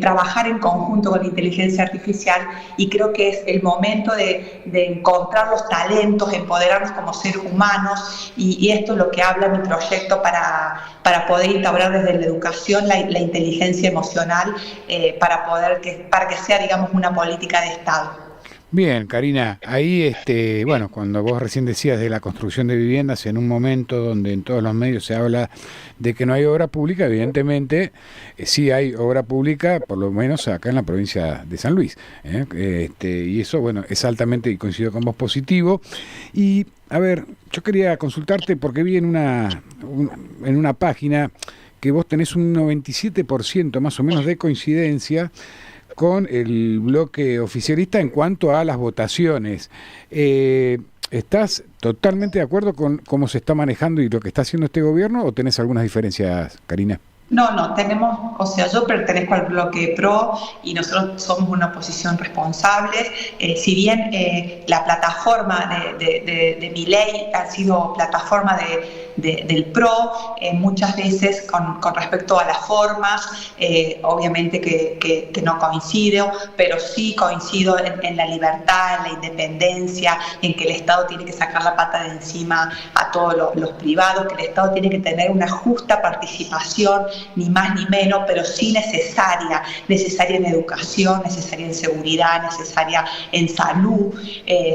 S5: trabajar en conjunto con la inteligencia artificial, y creo que es el momento de encontrar los talentos, empoderarnos como seres humanos, y esto es lo que habla mi proyecto para poder instaurar desde la educación la inteligencia emocional, para que sea, digamos, una política de Estado.
S1: Bien, Karina, ahí, bueno, cuando vos recién decías de la construcción de viviendas, en un momento donde en todos los medios se habla de que no hay obra pública, evidentemente sí hay obra pública, por lo menos acá en la provincia de San Luis, y eso, bueno, es altamente, y coincido con vos, positivo. Y, a ver, yo quería consultarte porque vi en una página que vos tenés un 97% más o menos de coincidencia con el bloque oficialista en cuanto a las votaciones. ¿Estás totalmente de acuerdo con cómo se está manejando y lo que está haciendo este gobierno, o tenés algunas diferencias, Karina?
S5: No, yo pertenezco al bloque PRO y nosotros somos una oposición responsable. Si bien la plataforma de Milei ha sido plataforma del PRO, muchas veces con respecto a las formas, obviamente que no coincido, pero sí coincido en la libertad, en la independencia, en que el Estado tiene que sacar la pata de encima a todos los privados, que el Estado tiene que tener una justa participación, ni más ni menos, pero sí necesaria en educación, necesaria en seguridad, necesaria en salud.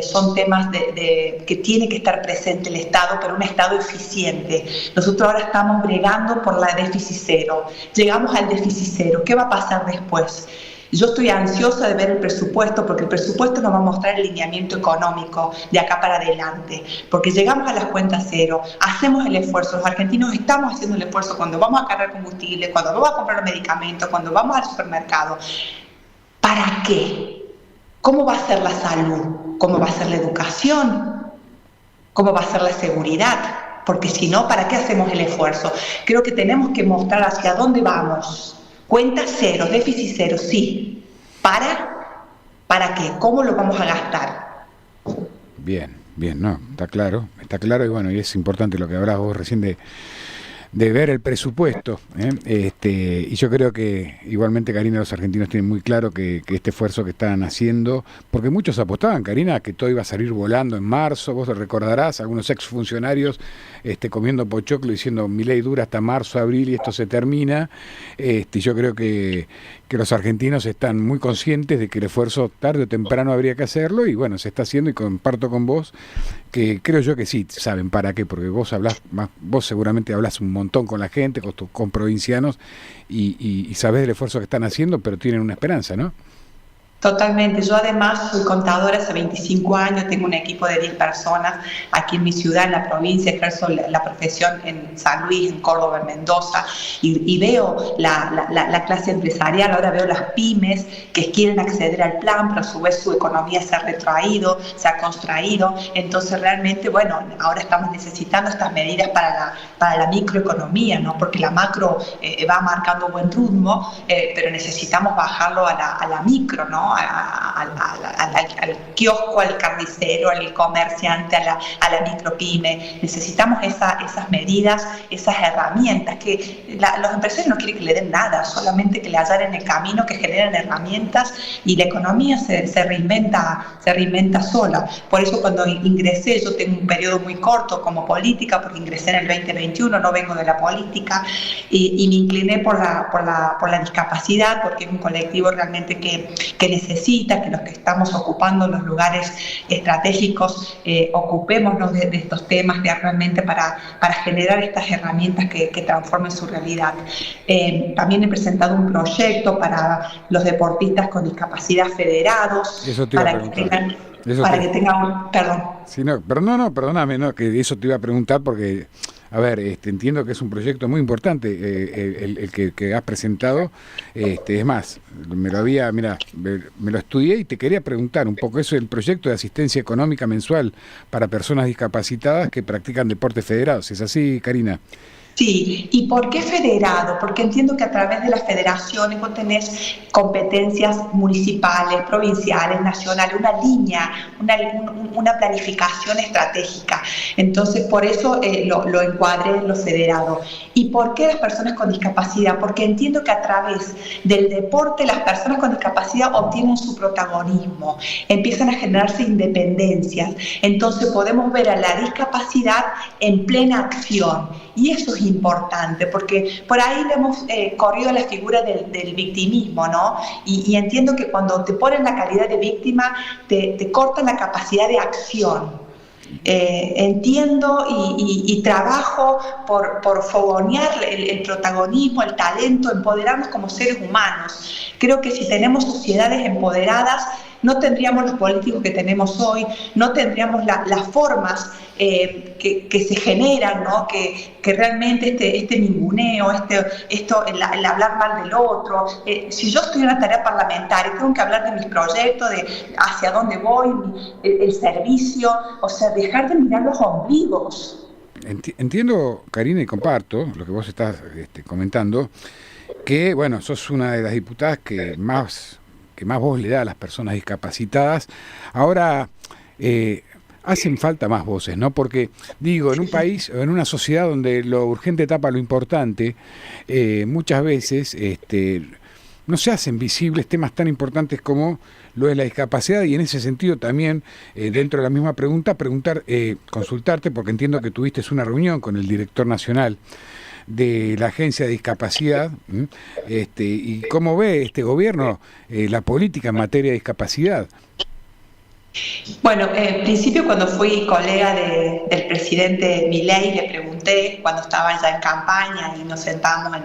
S5: Son temas que tiene que estar presente el Estado, pero un Estado eficiente. Nosotros ahora estamos bregando por la déficit cero. Llegamos al déficit cero. ¿Qué va a pasar después? Yo estoy ansiosa de ver el presupuesto, porque el presupuesto nos va a mostrar el lineamiento económico de acá para adelante, porque llegamos a las cuentas cero, hacemos el esfuerzo, los argentinos estamos haciendo el esfuerzo cuando vamos a cargar combustible, cuando vamos a comprar medicamentos, cuando vamos al supermercado. ¿Para qué? ¿Cómo va a ser la salud? ¿Cómo va a ser la educación? ¿Cómo va a ser la seguridad? Porque si no, ¿para qué hacemos el esfuerzo? Creo que tenemos que mostrar hacia dónde vamos. Cuenta cero, déficit cero, sí. ¿Para qué? ¿Cómo lo vamos a gastar?
S1: Bien, no, está claro, y bueno, y es importante lo que hablabas vos recién de ver el presupuesto, y yo creo que igualmente, Karina, los argentinos tienen muy claro que este esfuerzo que están haciendo, porque muchos apostaban, Karina, que todo iba a salir volando en marzo. Vos recordarás algunos exfuncionarios comiendo pochoclo diciendo mi ley dura hasta marzo, abril y esto se termina. Yo creo que los argentinos están muy conscientes de que el esfuerzo tarde o temprano habría que hacerlo, y bueno, se está haciendo, y comparto con vos que creo yo que sí saben para qué, porque vos seguramente hablás un montón con la gente, con provincianos, y sabés del esfuerzo que están haciendo, pero tienen una esperanza, ¿no?
S5: Totalmente. Yo además soy contadora hace 25 años, tengo un equipo de 10 personas aquí en mi ciudad, en la provincia, ejerzo la profesión en San Luis, en Córdoba, en Mendoza, y veo la clase empresarial, ahora veo las pymes que quieren acceder al plan, pero a su vez su economía se ha retraído, se ha contraído. Entonces realmente, bueno, ahora estamos necesitando estas medidas para la microeconomía, ¿no? Porque la macro va marcando buen ritmo, pero necesitamos bajarlo a la micro, ¿no? Al kiosco, al carnicero, al comerciante, a la micropyme. Necesitamos esas medidas, esas herramientas que los empresarios no quieren que le den nada, solamente que le hallen el camino, que generen herramientas, y la economía se reinventa sola. Por eso cuando ingresé, yo tengo un periodo muy corto como política, porque ingresé en el 2021, no vengo de la política, y me incliné por la discapacidad, porque es un colectivo realmente que necesita que los que estamos ocupando los lugares estratégicos ocupémonos de estos temas realmente para generar estas herramientas que transformen su realidad. También he presentado un proyecto para los deportistas con discapacidad federados, para que tengan perdón.
S1: Sí, no, perdóname, no, que eso te iba a preguntar porque, a ver, entiendo que es un proyecto muy importante el que has presentado. Es más, me lo estudié y te quería preguntar un poco eso del proyecto de asistencia económica mensual para personas discapacitadas que practican deportes federados. ¿Es así, Karina?
S5: Sí, ¿y por qué federado? Porque entiendo que a través de las federaciones vos tenés competencias municipales, provinciales, nacionales, una línea, una planificación estratégica. Entonces, por eso lo encuadré en lo federado. ¿Y por qué las personas con discapacidad? Porque entiendo que a través del deporte las personas con discapacidad obtienen su protagonismo, empiezan a generarse independencias. Entonces podemos ver a la discapacidad en plena acción. Y eso es importante, porque por ahí le hemos corrido la figura del victimismo, ¿no? Y entiendo que cuando te ponen la calidad de víctima, te cortan la capacidad de acción. Entiendo y trabajo por fogonear el protagonismo, el talento, empoderarnos como seres humanos. Creo que si tenemos sociedades empoderadas, no tendríamos los políticos que tenemos hoy, no tendríamos las formas que se generan, ¿no? Que realmente este ninguneo, el hablar mal del otro. Si yo estoy en una tarea parlamentaria, tengo que hablar de mis proyectos, de hacia dónde voy, el servicio, o sea, dejar de mirar los ombligos.
S1: Entiendo, Karina, y comparto lo que vos estás comentando, que, bueno, sos una de las diputadas que más voz le da a las personas discapacitadas. Ahora, hacen falta más voces, ¿no? Porque, digo, en un país o en una sociedad donde lo urgente tapa lo importante, muchas veces no se hacen visibles temas tan importantes como lo de la discapacidad, y en ese sentido también, dentro de la misma pregunta, consultarte, porque entiendo que tuviste una reunión con el director nacional de la Agencia de Discapacidad, y cómo ve este gobierno la política en materia de discapacidad.
S5: Bueno, en principio cuando fui colega del presidente Milei, le pregunté cuando estaba ya en campaña y nos sentábamos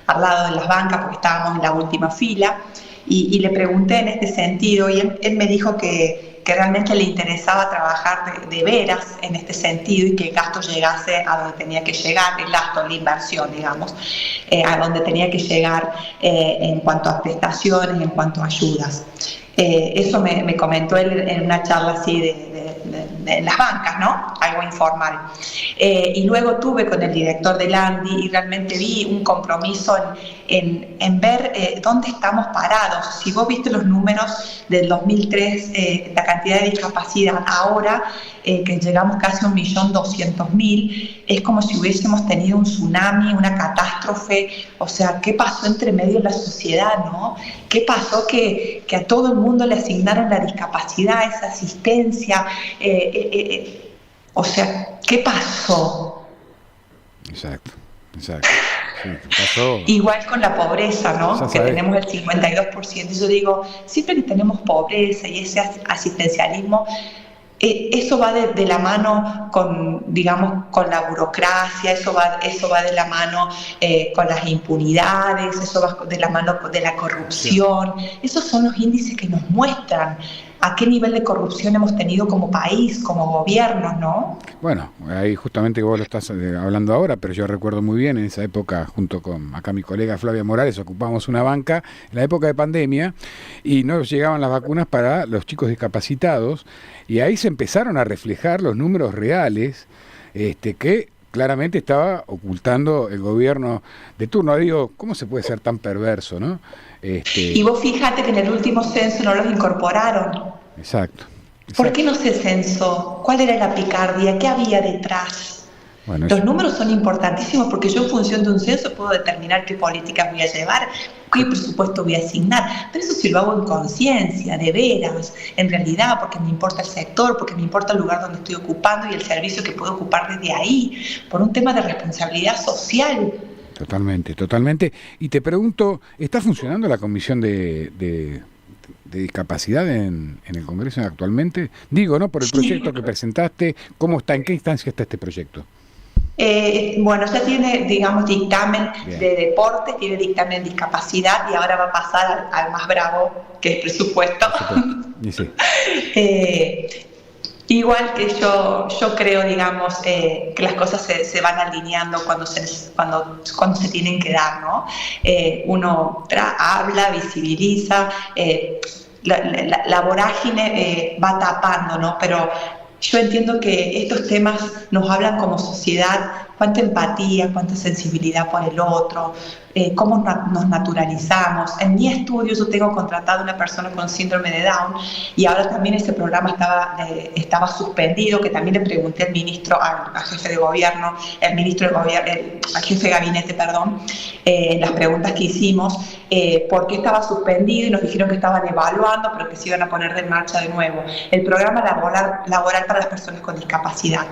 S5: al lado de las bancas porque estábamos en la última fila, y le pregunté en este sentido, y él me dijo que realmente le interesaba trabajar de veras en este sentido y que el gasto llegase a donde tenía que llegar, el gasto, la inversión, digamos, a donde tenía que llegar en cuanto a prestaciones, en cuanto a ayudas. Eso me comentó él en una charla así de en las bancas, ¿no? Algo informal. Y luego tuve con el director del ANDI y realmente vi un compromiso en ver dónde estamos parados. Si vos viste los números del 2003, la cantidad de discapacidad ahora, que llegamos casi a 1.200.000, es como si hubiésemos tenido un tsunami, una catástrofe. O sea, ¿qué pasó entre medio de la sociedad, no? ¿Qué pasó que a todo el mundo le asignaron la discapacidad, esa asistencia? O sea, ¿qué pasó?
S1: Exacto. Sí, pasó.
S5: Igual con la pobreza, ¿no? Que tenemos el 52%. Y yo digo, siempre que tenemos pobreza y ese asistencialismo, eso va de la mano con, digamos, con la burocracia, eso va de la mano con las impunidades, eso va de la mano de la corrupción. Esos son los índices que nos muestran a qué nivel de corrupción hemos tenido como país, como gobierno, ¿no?
S1: Bueno, ahí justamente vos lo estás hablando ahora, pero yo recuerdo muy bien en esa época, junto con acá mi colega Flavia Morales, ocupábamos una banca en la época de pandemia y no llegaban las vacunas para los chicos discapacitados y ahí se empezaron a reflejar los números reales que claramente estaba ocultando el gobierno de turno. Digo, ¿cómo se puede ser tan perverso, no?
S5: Y vos fíjate que en el último censo no los incorporaron.
S1: Exacto.
S5: ¿Por qué no se censó? ¿Cuál era la picardía? ¿Qué había detrás?
S1: Bueno,
S5: los números son importantísimos porque yo en función de un censo puedo determinar qué políticas voy a llevar, qué presupuesto voy a asignar, pero eso si lo hago en conciencia, de veras, en realidad, porque me importa el sector, porque me importa el lugar donde estoy ocupando y el servicio que puedo ocupar desde ahí, por un tema de responsabilidad social.
S1: Totalmente. Y te pregunto, ¿está funcionando la comisión de discapacidad en el Congreso actualmente? Digo, ¿no? Por el proyecto que presentaste, ¿cómo está? ¿En qué instancia está este proyecto?
S5: Bueno, ya tiene, digamos, dictamen de deporte, tiene dictamen de discapacidad y ahora va a pasar al más bravo, que es presupuesto.
S1: Y sí.
S5: Igual que yo creo, digamos, que las cosas se van alineando cuando se tienen que dar, ¿no? Uno habla, visibiliza, la vorágine va tapando, ¿no? Pero yo entiendo que estos temas nos hablan como sociedad, cuánta empatía, cuánta sensibilidad por el otro, cómo nos naturalizamos. En mi estudio yo tengo contratado una persona con síndrome de Down y ahora también ese programa estaba suspendido, que también le pregunté al ministro, al jefe de gobierno, al jefe de gabinete, las preguntas que hicimos, por qué estaba suspendido y nos dijeron que estaban evaluando, pero que se iban a poner en marcha de nuevo. El programa laboral para las personas con discapacidad.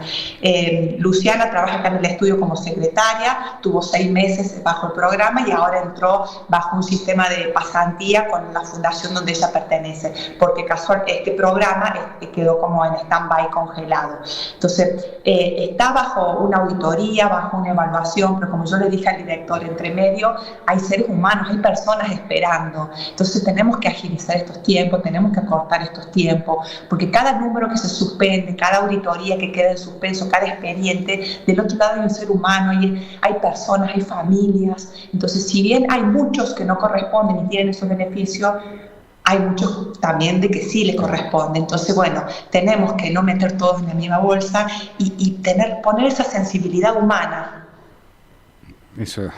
S5: Luciana trabaja acá en el estudio como secretaria, tuvo 6 meses bajo el programa y ahora entró bajo un sistema de pasantía con la fundación donde ella pertenece, porque casual este programa quedó como en stand-by, congelado. Entonces, está bajo una auditoría, bajo una evaluación, pero como yo le dije al director, entre medio hay seres humanos, hay personas esperando. Entonces tenemos que agilizar estos tiempos, tenemos que acortar estos tiempos, porque cada número que se suspende, cada auditoría que queda en suspenso, cada expediente, del otro lado hay un ser humano, hay personas, hay familias. Entonces, si bien hay muchos que no corresponden y tienen esos beneficios, hay muchos también de que sí les corresponde. Entonces, bueno, tenemos que no meter todos en la misma bolsa y poner esa sensibilidad humana.
S1: Eso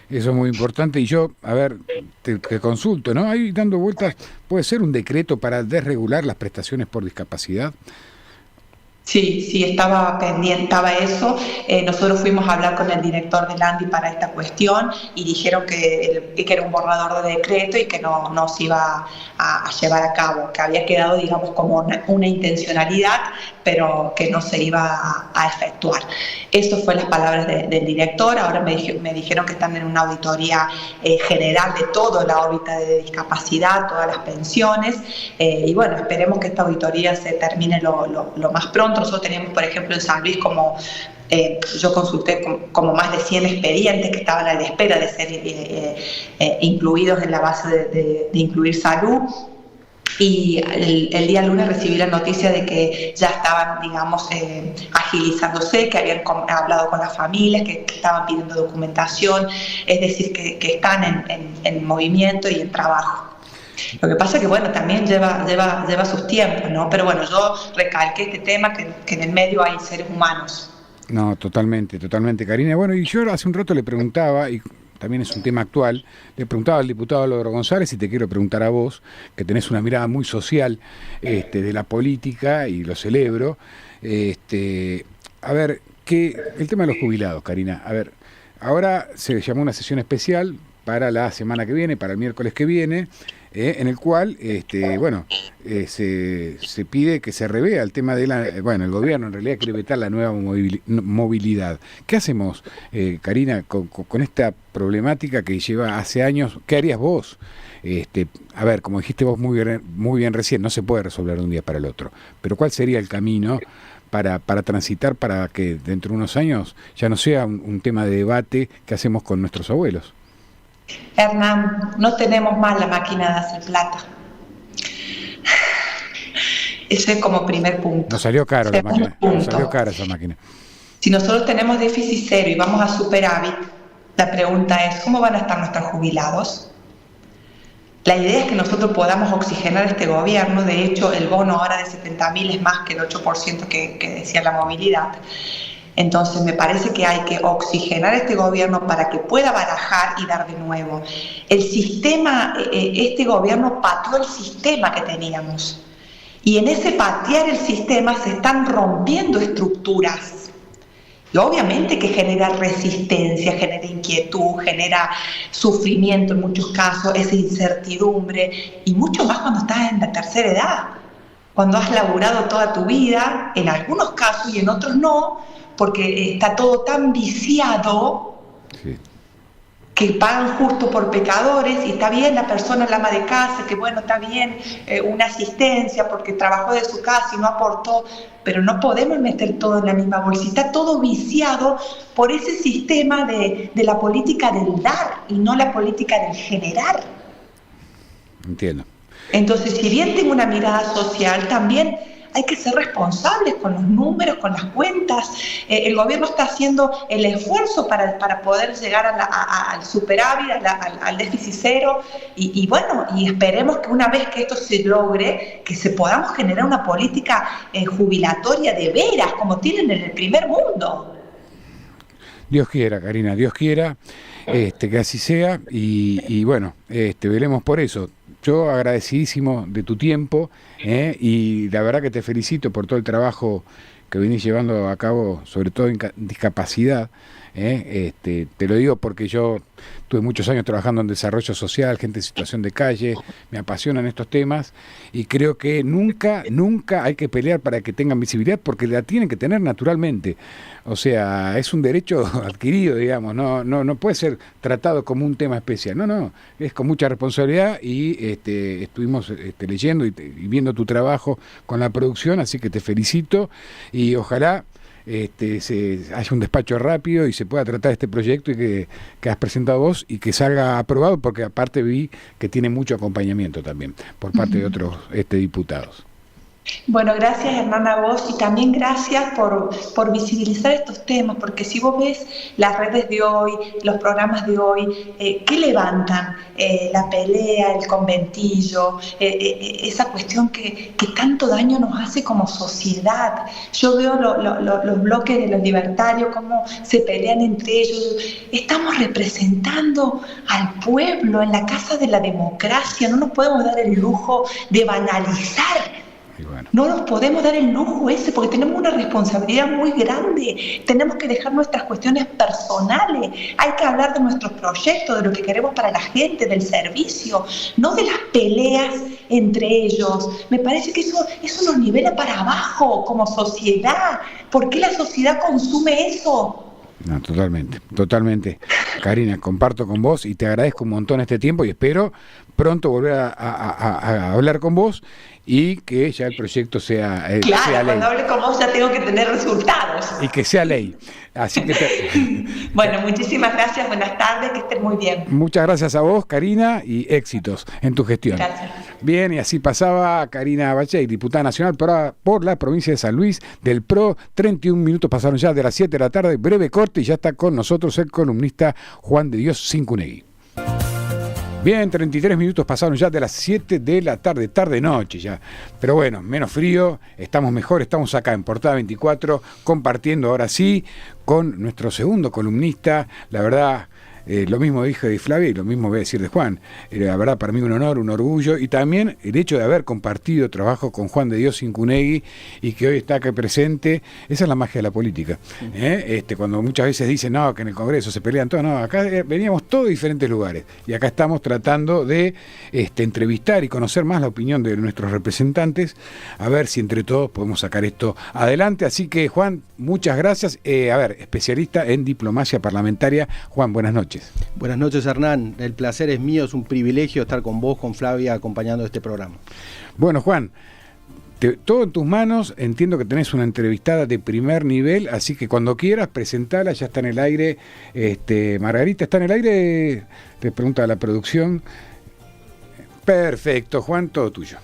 S1: es muy importante. Y yo, a ver, te consulto, ¿no? Ahí dando vueltas, ¿puede ser un decreto para desregular las prestaciones por discapacidad?
S5: Sí, estaba pendiente, estaba eso. Nosotros fuimos a hablar con el director del ANDI para esta cuestión y dijeron que era un borrador de decreto y que no se iba a llevar a cabo, que había quedado, digamos, como una intencionalidad, pero que no se iba a efectuar. Eso fue las palabras del director. Ahora me dijeron que están en una auditoría general de toda la órbita de discapacidad, todas las pensiones, y bueno, esperemos que esta auditoría se termine lo más pronto. Nosotros teníamos, por ejemplo, en San Luis yo consulté como más de 100 expedientes que estaban a la espera de ser incluidos en la base de incluir salud. Y el día lunes recibí la noticia de que ya estaban, digamos, agilizándose, que habían hablado con las familias, que estaban pidiendo documentación, es decir, que están en movimiento y en trabajo. Lo que pasa es que, bueno, también lleva sus tiempos, ¿no? Pero bueno, yo recalqué este tema que en el medio hay seres humanos.
S1: No, totalmente, Karina. Bueno, y yo hace un rato le preguntaba, y también es un tema actual, le preguntaba al diputado Álvaro González, y te quiero preguntar a vos, que tenés una mirada muy social de la política, y lo celebro. A ver, el tema de los jubilados, Karina. A ver, ahora se llamó una sesión especial para la semana que viene, para el miércoles que viene, en el cual se pide que se revea el tema de el gobierno en realidad quiere vetar la nueva movilidad. ¿Qué hacemos, Karina, con esta problemática que lleva hace años? ¿Qué harías vos? A ver, como dijiste vos muy bien recién, no se puede resolver de un día para el otro, pero ¿cuál sería el camino para transitar para que dentro de unos años ya no sea un tema de debate que hacemos con nuestros abuelos?
S5: Hernán, no tenemos más la máquina de hacer plata. Ese es como primer punto.
S1: Nos salió caro la máquina. Nos salió cara esa máquina.
S5: Si nosotros tenemos déficit cero y vamos a superávit, la pregunta es, ¿cómo van a estar nuestros jubilados? La idea es que nosotros podamos oxigenar este gobierno. De hecho, el bono ahora de 70.000 es más que el 8% que decía la movilidad. Entonces me parece que hay que oxigenar este gobierno para que pueda barajar y dar de nuevo. El sistema, este gobierno pateó el sistema que teníamos. Y en ese patear el sistema se están rompiendo estructuras. Y obviamente que genera resistencia, genera inquietud, genera sufrimiento en muchos casos, esa incertidumbre, y mucho más cuando estás en la tercera edad. Cuando has laburado toda tu vida, en algunos casos y en otros no, porque está todo tan viciado, sí, que pagan justo por pecadores, y está bien la persona, la ama de casa, que bueno, está bien una asistencia porque trabajó de su casa y no aportó, pero no podemos meter todo en la misma bolsita. Está todo viciado por ese sistema de la política del dar y no la política del generar.
S1: Entiendo.
S5: Entonces, si bien tengo una mirada social, también hay que ser responsables con los números, con las cuentas. El gobierno está haciendo el esfuerzo para poder llegar al superávit, al déficit cero, y esperemos que una vez que esto se logre, que se podamos generar una política jubilatoria de veras, como tienen en el primer mundo.
S1: Dios quiera, Karina, Dios quiera que así sea, y veremos por eso. Yo agradecidísimo de tu tiempo, y la verdad que te felicito por todo el trabajo que venís llevando a cabo, sobre todo en discapacidad. Te lo digo porque yo tuve muchos años trabajando en desarrollo social, gente en situación de calle, me apasionan estos temas, y creo que nunca hay que pelear para que tengan visibilidad, porque la tienen que tener naturalmente. O sea, es un derecho adquirido, digamos, no puede ser tratado como un tema especial, no, es con mucha responsabilidad, y estuvimos leyendo y viendo tu trabajo con la producción, así que te felicito, y ojalá haya un despacho rápido y se pueda tratar este proyecto y que has presentado vos, y que salga aprobado, porque aparte vi que tiene mucho acompañamiento también por parte de otros diputados.
S5: Bueno, gracias, Hernán, a vos, y también gracias por visibilizar estos temas, porque si vos ves las redes de hoy, los programas de hoy, ¿qué levantan? La pelea, el conventillo, esa cuestión que tanto daño nos hace como sociedad. Yo veo los bloques de los libertarios, cómo se pelean entre ellos. Estamos representando al pueblo en la casa de la democracia, no nos podemos dar el lujo de banalizar. Bueno. No nos podemos dar el lujo ese, porque tenemos una responsabilidad muy grande. Tenemos que dejar nuestras cuestiones personales. Hay que hablar de nuestros proyectos, de lo que queremos para la gente, del servicio, no de las peleas entre ellos. Me parece que eso nos nivela para abajo como sociedad. ¿Por qué la sociedad consume eso?
S1: No, totalmente. Karina, comparto con vos y te agradezco un montón este tiempo, y espero pronto volver a hablar con vos y que ya el proyecto sea ley.
S5: Claro, cuando hable con vos ya tengo que tener resultados.
S1: Y que sea ley. Así que
S5: bueno, muchísimas gracias, buenas tardes, que estén muy bien.
S1: Muchas gracias a vos, Karina, y éxitos en tu gestión.
S5: Gracias.
S1: Bien, y así pasaba Karina Bachey, diputada nacional por la provincia de San Luis del PRO. 31 minutos pasaron ya de las 7 de la tarde, breve corte, y ya está con nosotros el columnista Juan de Dios Cincunegui. Bien, 33 minutos pasaron ya de las 7 de la tarde, tarde-noche ya. Pero bueno, menos frío, estamos mejor, estamos acá en Portada 24, compartiendo ahora sí con nuestro segundo columnista, la verdad. Lo mismo dije de Flavia y lo mismo voy a decir de Juan. La verdad, para mí un honor, un orgullo, y también el hecho de haber compartido trabajo con Juan de Dios Incunegui y que hoy está acá presente. Esa es la magia de la política. Cuando muchas veces dicen no, que en el Congreso se pelean todos, no, acá veníamos todos de diferentes lugares y acá estamos tratando de entrevistar y conocer más la opinión de nuestros representantes, a ver si entre todos podemos sacar esto adelante. Así que, Juan, muchas gracias. Especialista en diplomacia parlamentaria. Juan, buenas noches.
S6: Buenas noches, Hernán. El placer es mío, es un privilegio estar con vos, con Flavia, acompañando este programa. Bueno, Juan, todo en tus manos. Entiendo que tenés una entrevistada de primer nivel, así que cuando quieras, presentala. Ya está en el aire. Margarita, ¿está en el aire? Te pregunta la producción. Perfecto, Juan, todo tuyo.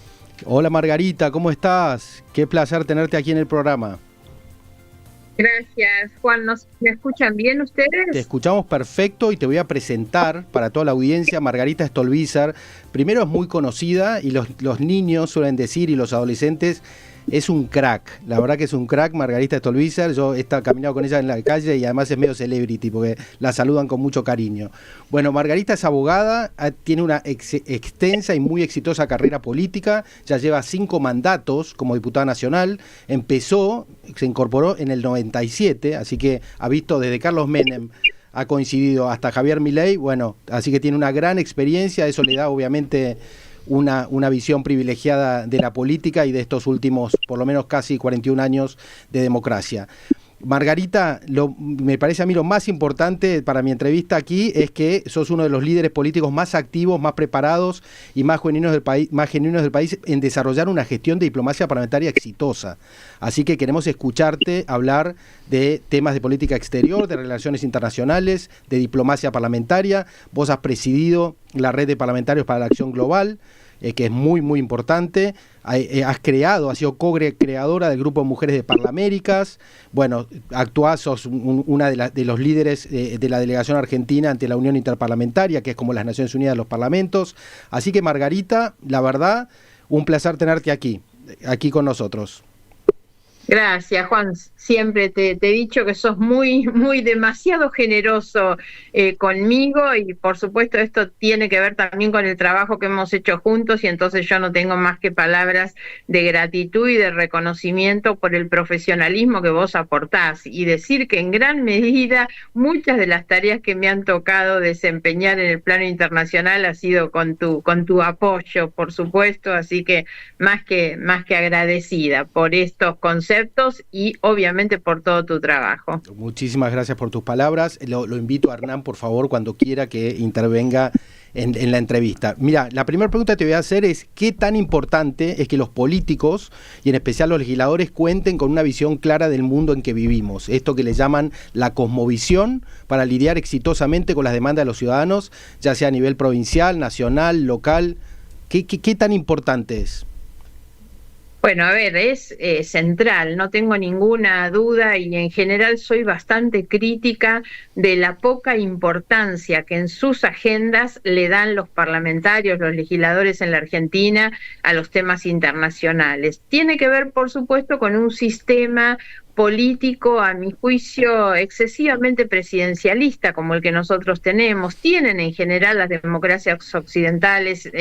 S6: Hola, Margarita, ¿cómo estás? Qué placer tenerte aquí en el programa.
S7: Gracias, Juan. ¿Me escuchan bien ustedes?
S6: Te escuchamos perfecto y te voy a presentar para toda la audiencia Margarita Stolbizer. Primero, es muy conocida y los niños suelen decir, y los adolescentes, es un crack. La verdad que es un crack, Margarita Stolbizer. Yo he caminado con ella en la calle y además es medio celebrity porque la saludan con mucho cariño. Bueno, Margarita es abogada, tiene una extensa y muy exitosa carrera política. Ya lleva 5 mandatos como diputada nacional. Se incorporó en el 97, así que ha visto desde Carlos Menem, ha coincidido hasta Javier Milei. Bueno, así que tiene una gran experiencia. Eso le da obviamente una visión privilegiada de la política y de estos últimos, por lo menos casi 41 años de democracia. Margarita, me parece a mí lo más importante para mi entrevista aquí es que sos uno de los líderes políticos más activos, más preparados y más genuinos del país en desarrollar una gestión de diplomacia parlamentaria exitosa. Así que queremos escucharte hablar de temas de política exterior, de relaciones internacionales, de diplomacia parlamentaria. Vos has presidido la red de parlamentarios para la acción global, que es muy, muy importante. Has sido co-creadora del grupo de Mujeres de Parlaméricas. Bueno, sos una de los líderes de la delegación argentina ante la Unión Interparlamentaria, que es como las Naciones Unidas de los parlamentos. Así que, Margarita, la verdad, un placer tenerte aquí con nosotros.
S7: Gracias, Juan. Siempre te he dicho que sos muy, muy demasiado generoso conmigo y por supuesto esto tiene que ver también con el trabajo que hemos hecho juntos y entonces yo no tengo más que palabras de gratitud y de reconocimiento por el profesionalismo que vos aportás y decir que en gran medida muchas de las tareas que me han tocado desempeñar en el plano internacional ha sido con tu apoyo, por supuesto, así que más que agradecida por estos conceptos y obviamente por todo tu trabajo.
S6: Muchísimas gracias por tus palabras. Lo invito a Hernán, por favor, cuando quiera que intervenga en la entrevista. Mira, la primera pregunta que te voy a hacer es ¿qué tan importante es que los políticos, y en especial los legisladores, cuenten con una visión clara del mundo en que vivimos? Esto que le llaman la cosmovisión, para lidiar exitosamente con las demandas de los ciudadanos, ya sea a nivel provincial, nacional, local. ¿Qué tan importante es?
S7: Bueno, a ver, es central, no tengo ninguna duda y en general soy bastante crítica de la poca importancia que en sus agendas le dan los parlamentarios, los legisladores en la Argentina a los temas internacionales. Tiene que ver, por supuesto, con un sistema político, a mi juicio, excesivamente presidencialista como el que nosotros tenemos. Tienen en general las democracias occidentales,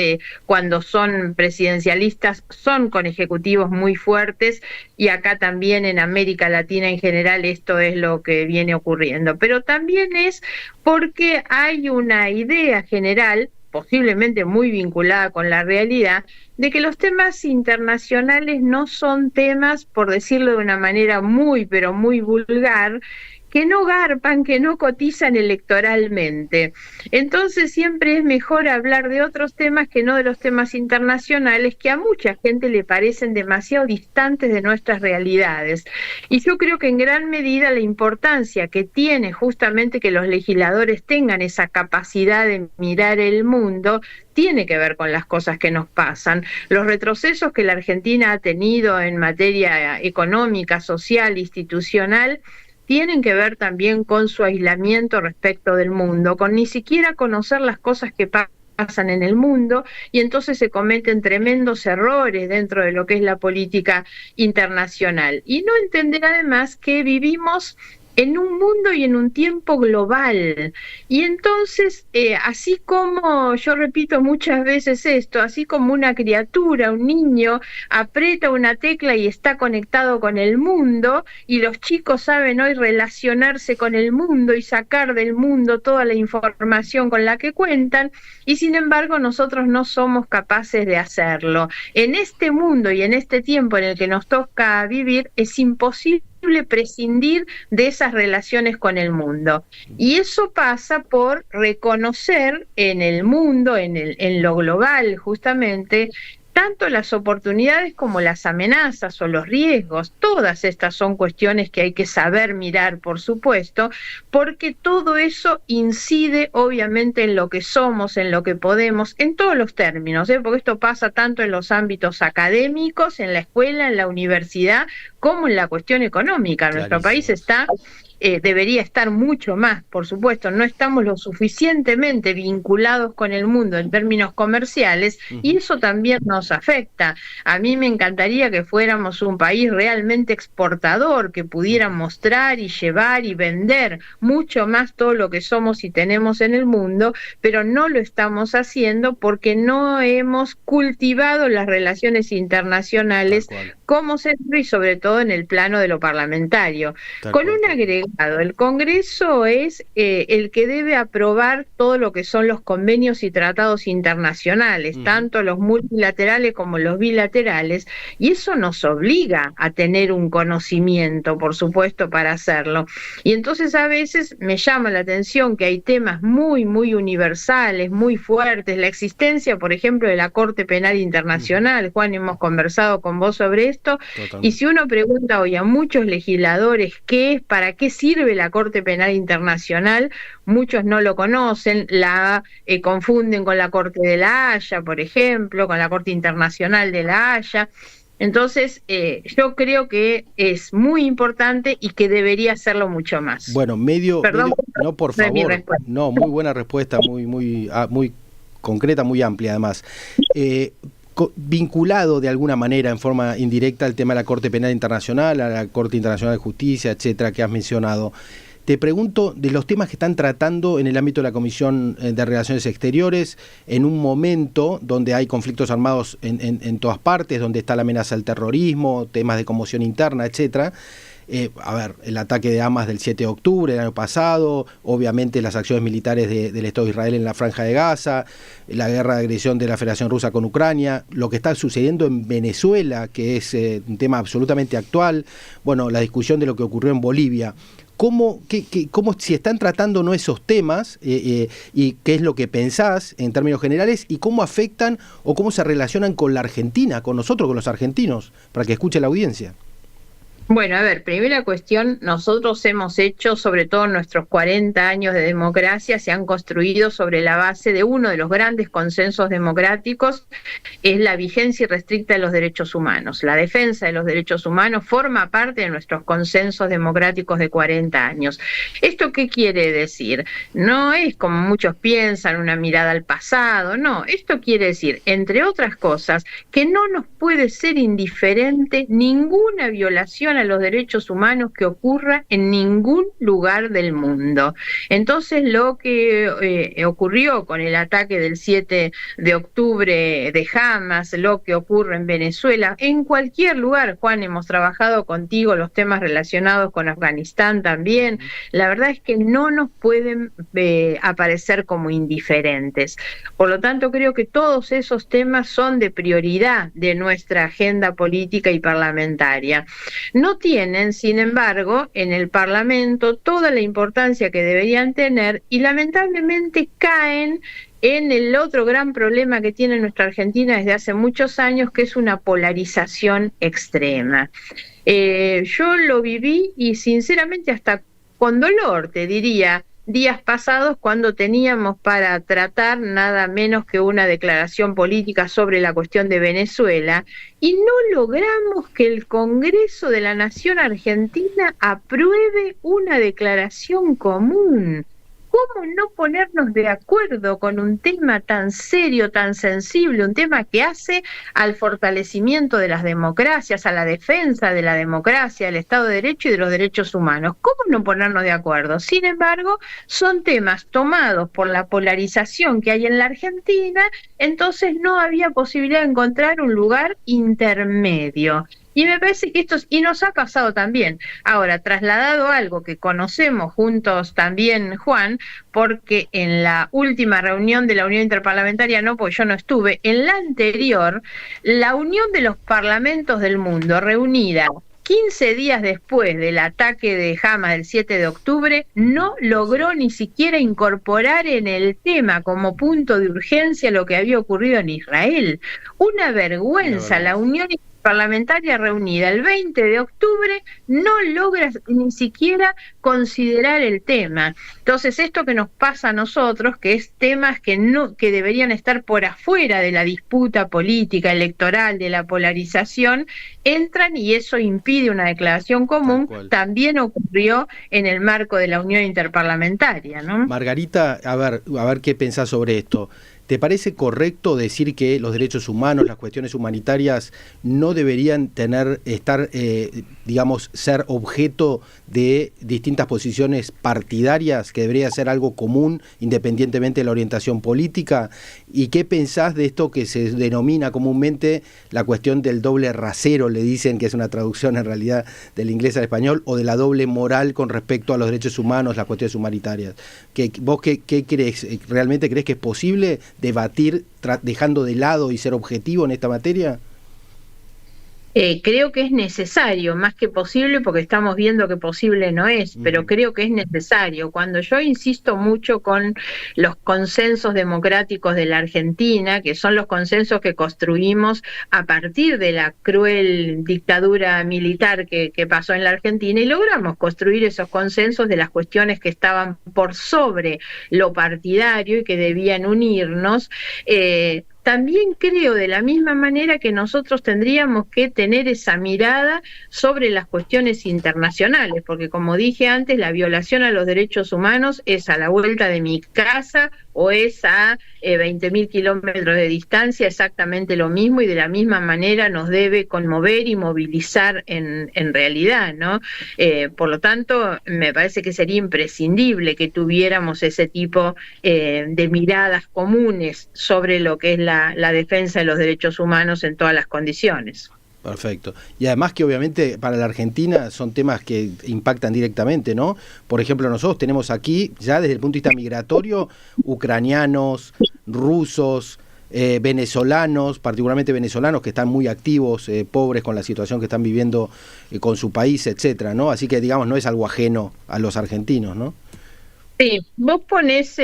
S7: cuando son presidencialistas, son con ejecutivos muy fuertes y acá también en América Latina en general esto es lo que viene ocurriendo. Pero también es porque hay una idea general, posiblemente muy vinculada con la realidad, de que los temas internacionales no son temas, por decirlo de una manera muy, pero muy vulgar, que no garpan, que no cotizan electoralmente. Entonces siempre es mejor hablar de otros temas que no de los temas internacionales, que a mucha gente le parecen demasiado distantes de nuestras realidades. Y yo creo que en gran medida la importancia que tiene justamente que los legisladores tengan esa capacidad de mirar el mundo, tiene que ver con las cosas que nos pasan. Los retrocesos que la Argentina ha tenido en materia económica, social, institucional, tienen que ver también con su aislamiento respecto del mundo, con ni siquiera conocer las cosas que pasan pasan en el mundo, y entonces se cometen tremendos errores dentro de lo que es la política internacional. Y no entender además que vivimos en un mundo y en un tiempo global. Y entonces, así como, yo repito muchas veces esto, así como una criatura, un niño, aprieta una tecla y está conectado con el mundo, y los chicos saben hoy relacionarse con el mundo y sacar del mundo toda la información con la que cuentan, y sin embargo nosotros no somos capaces de hacerlo. En este mundo y en este tiempo en el que nos toca vivir, es imposible prescindir de esas relaciones con el mundo. Y eso pasa por reconocer en el mundo, en lo global justamente, tanto las oportunidades como las amenazas o los riesgos. Todas estas son cuestiones que hay que saber mirar, por supuesto, porque todo eso incide obviamente en lo que somos, en lo que podemos, en todos los términos, porque esto pasa tanto en los ámbitos académicos, en la escuela, en la universidad, como en la cuestión económica. Nuestro país está... debería estar mucho más, por supuesto, no estamos lo suficientemente vinculados con el mundo en términos comerciales, y eso también nos afecta. A mí me encantaría que fuéramos un país realmente exportador, que pudiera mostrar y llevar y vender mucho más todo lo que somos y tenemos en el mundo, pero no lo estamos haciendo porque no hemos cultivado las relaciones internacionales como centro y sobre todo en el plano de lo parlamentario. Con un agregado, el Congreso es el que debe aprobar todo lo que son los convenios y tratados internacionales, tanto los multilaterales como los bilaterales, y eso nos obliga a tener un conocimiento, por supuesto, para hacerlo. Y entonces a veces me llama la atención que hay temas muy, muy universales, muy fuertes, la existencia, por ejemplo, de la Corte Penal Internacional. Juan, hemos conversado con vos sobre esto. Totalmente. Y si uno pregunta hoy a muchos legisladores qué es, para qué sirve la Corte Penal Internacional, muchos no lo conocen, la confunden con la Corte de la Haya, por ejemplo, con la Corte Internacional de la Haya. Entonces, yo creo que es muy importante y que debería hacerlo mucho más.
S6: Bueno, no, por favor, no, muy buena respuesta, muy concreta, muy amplia además. Vinculado de alguna manera, en forma indirecta, al tema de la Corte Penal Internacional, a la Corte Internacional de Justicia, etcétera, que has mencionado. Te pregunto de los temas que están tratando en el ámbito de la Comisión de Relaciones Exteriores, en un momento donde hay conflictos armados en todas partes, donde está la amenaza del terrorismo, temas de conmoción interna, etcétera. El ataque de Hamas del 7 de octubre del año pasado, obviamente las acciones militares del Estado de Israel en la Franja de Gaza, la guerra de agresión de la Federación Rusa con Ucrania, lo que está sucediendo en Venezuela, que es un tema absolutamente actual, bueno, la discusión de lo que ocurrió en Bolivia. ¿Cómo si están tratando no esos temas y qué es lo que pensás en términos generales y cómo afectan o cómo se relacionan con la Argentina, con nosotros, con los argentinos, para que escuche la audiencia?
S7: Bueno, a ver, primera cuestión, nosotros hemos hecho, sobre todo nuestros 40 años de democracia, se han construido sobre la base de uno de los grandes consensos democráticos, es la vigencia irrestricta de los derechos humanos. La defensa de los derechos humanos forma parte de nuestros consensos democráticos de 40 años. ¿Esto qué quiere decir? No es, como muchos piensan, una mirada al pasado, no. Esto quiere decir, entre otras cosas, que no nos puede ser indiferente ninguna violación a los derechos humanos que ocurra en ningún lugar del mundo. Entonces, lo que ocurrió con el ataque del 7 de octubre de Hamas, lo que ocurre en Venezuela, en cualquier lugar, Juan, hemos trabajado contigo los temas relacionados con Afganistán también, la verdad es que no nos pueden aparecer como indiferentes. Por lo tanto, creo que todos esos temas son de prioridad de nuestra agenda política y parlamentaria. No tienen, sin embargo, en el Parlamento toda la importancia que deberían tener y lamentablemente caen en el otro gran problema que tiene nuestra Argentina desde hace muchos años, que es una polarización extrema. Yo lo viví y sinceramente hasta con dolor, te diría, días pasados cuando teníamos para tratar nada menos que una declaración política sobre la cuestión de Venezuela y no logramos que el Congreso de la Nación Argentina apruebe una declaración común. ¿cómo no ponernos de acuerdo con un tema tan serio, tan sensible, un tema que hace al fortalecimiento de las democracias, a la defensa de la democracia, del Estado de Derecho y de los derechos humanos? ¿Cómo no ponernos de acuerdo? Sin embargo, son temas tomados por la polarización que hay en la Argentina, entonces no había posibilidad de encontrar un lugar intermedio. Y me parece que y nos ha pasado también. Ahora, trasladado a algo que conocemos juntos también, Juan, porque en la última reunión de la Unión Interparlamentaria, no, porque yo no estuve, en la anterior, la Unión de los Parlamentos del Mundo, reunida 15 días después del ataque de Hamas del 7 de octubre, no logró ni siquiera incorporar en el tema como punto de urgencia lo que había ocurrido en Israel. Una vergüenza, la Unión Parlamentaria reunida el 20 de octubre no logra ni siquiera considerar el tema. Entonces, esto que nos pasa a nosotros, que es temas que deberían estar por afuera de la disputa política, electoral, de la polarización, entran y eso impide una declaración común. También ocurrió en el marco de la Unión Interparlamentaria, ¿no?
S6: Margarita, a ver qué pensás sobre esto. ¿Te parece correcto decir que los derechos humanos, las cuestiones humanitarias no deberían ser objeto de distintas posiciones partidarias, que debería ser algo común independientemente de la orientación política? ¿Y qué pensás de esto que se denomina comúnmente la cuestión del doble rasero, le dicen, que es una traducción en realidad del inglés al español, o de la doble moral con respecto a los derechos humanos, las cuestiones humanitarias? ¿Vos qué crees? ¿Realmente crees que es posible debatir dejando de lado y ser objetivo en esta materia?
S7: Creo que es necesario, más que posible, porque estamos viendo que posible no es, pero creo que es necesario. Cuando yo insisto mucho con los consensos democráticos de la Argentina, que son los consensos que construimos a partir de la cruel dictadura militar que pasó en la Argentina, y logramos construir esos consensos de las cuestiones que estaban por sobre lo partidario y que debían unirnos, también creo de la misma manera que nosotros tendríamos que tener esa mirada sobre las cuestiones internacionales, porque como dije antes, la violación a los derechos humanos es a la vuelta de mi casa o es a 20.000 kilómetros de distancia, exactamente lo mismo, y de la misma manera nos debe conmover y movilizar en realidad, ¿no? Por lo tanto, me parece que sería imprescindible que tuviéramos ese tipo de miradas comunes sobre lo que es la defensa de los derechos humanos en todas las condiciones.
S6: Perfecto. Y además que obviamente para la Argentina son temas que impactan directamente, ¿no? Por ejemplo, nosotros tenemos aquí, ya desde el punto de vista migratorio, ucranianos, rusos, venezolanos, particularmente venezolanos que están muy activos, pobres con la situación que están viviendo con su país, etcétera, ¿no? Así que, digamos, no es algo ajeno a los argentinos, ¿no?
S7: Sí, vos ponés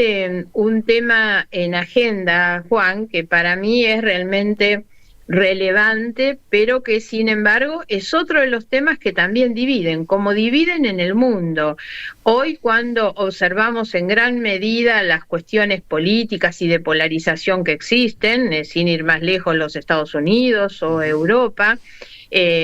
S7: un tema en agenda, Juan, que para mí es realmente relevante, pero que sin embargo es otro de los temas que también dividen, como dividen en el mundo. Hoy, cuando observamos en gran medida las cuestiones políticas y de polarización que existen, sin ir más lejos, los Estados Unidos o Europa,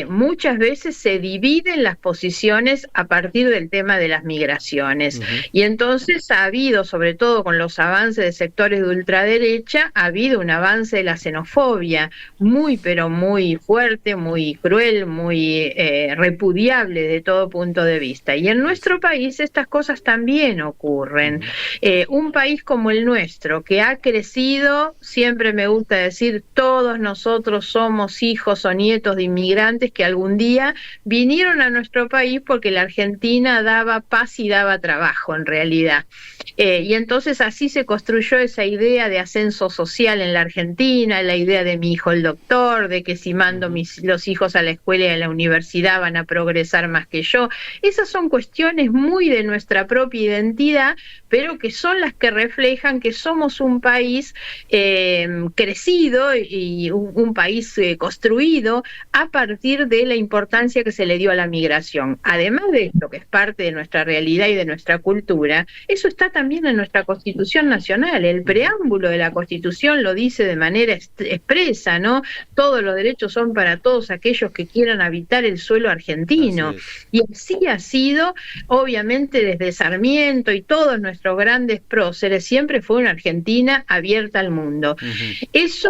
S7: muchas veces se dividen las posiciones a partir del tema de las migraciones. Y entonces ha habido, sobre todo con los avances de sectores de ultraderecha, ha habido un avance de la xenofobia muy, pero muy fuerte, muy cruel, muy repudiable de todo punto de vista. Y en nuestro país estas cosas también ocurren. Un país como el nuestro, que ha crecido, siempre me gusta decir, todos nosotros somos hijos o nietos de inmigrantes que algún día vinieron a nuestro país porque la Argentina daba paz y daba trabajo en realidad. Y entonces así se construyó esa idea de ascenso social en la Argentina, la idea de mi hijo el doctor, de que si mando los hijos a la escuela y a la universidad van a progresar más que yo. Esas son cuestiones muy de nuestra propia identidad, pero que son las que reflejan que somos un país crecido y un país construido a partir partir de la importancia que se le dio a la migración. Además de esto, que es parte de nuestra realidad y de nuestra cultura, eso está también en nuestra Constitución Nacional. El preámbulo de la Constitución lo dice de manera expresa, ¿no? Todos los derechos son para todos aquellos que quieran habitar el suelo argentino. Y así ha sido, obviamente, desde Sarmiento y todos nuestros grandes próceres, siempre fue una Argentina abierta al mundo. Eso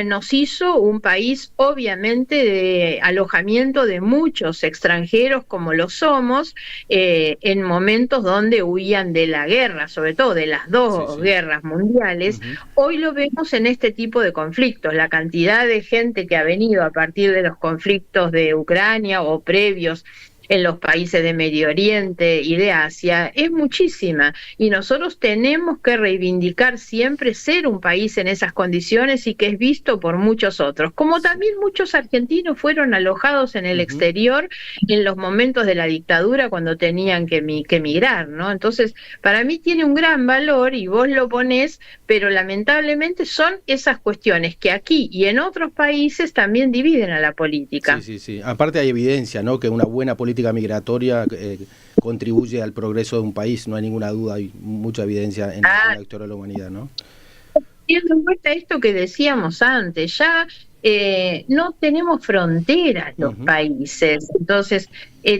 S7: nos hizo un país, obviamente, de alojamiento de muchos extranjeros, como lo somos, en momentos donde huían de la guerra, sobre todo de las dos guerras mundiales. Hoy lo vemos en este tipo de conflictos. La cantidad de gente que ha venido a partir de los conflictos de Ucrania o previos en los países de Medio Oriente y de Asia es muchísima, y nosotros tenemos que reivindicar siempre ser un país en esas condiciones y que es visto por muchos otros, como también muchos argentinos fueron alojados en el exterior en los momentos de la dictadura cuando tenían que emigrar, ¿no? Entonces, para mí tiene un gran valor y vos lo ponés, pero lamentablemente son esas cuestiones que aquí y en otros países también dividen a la política.
S6: Sí. Aparte hay evidencia, ¿no? Que una buena política migratoria contribuye al progreso de un país, no hay ninguna duda, hay mucha evidencia en la historia de la humanidad, ¿no?
S7: Teniendo en cuenta esto que decíamos antes, ya no tenemos fronteras los países, entonces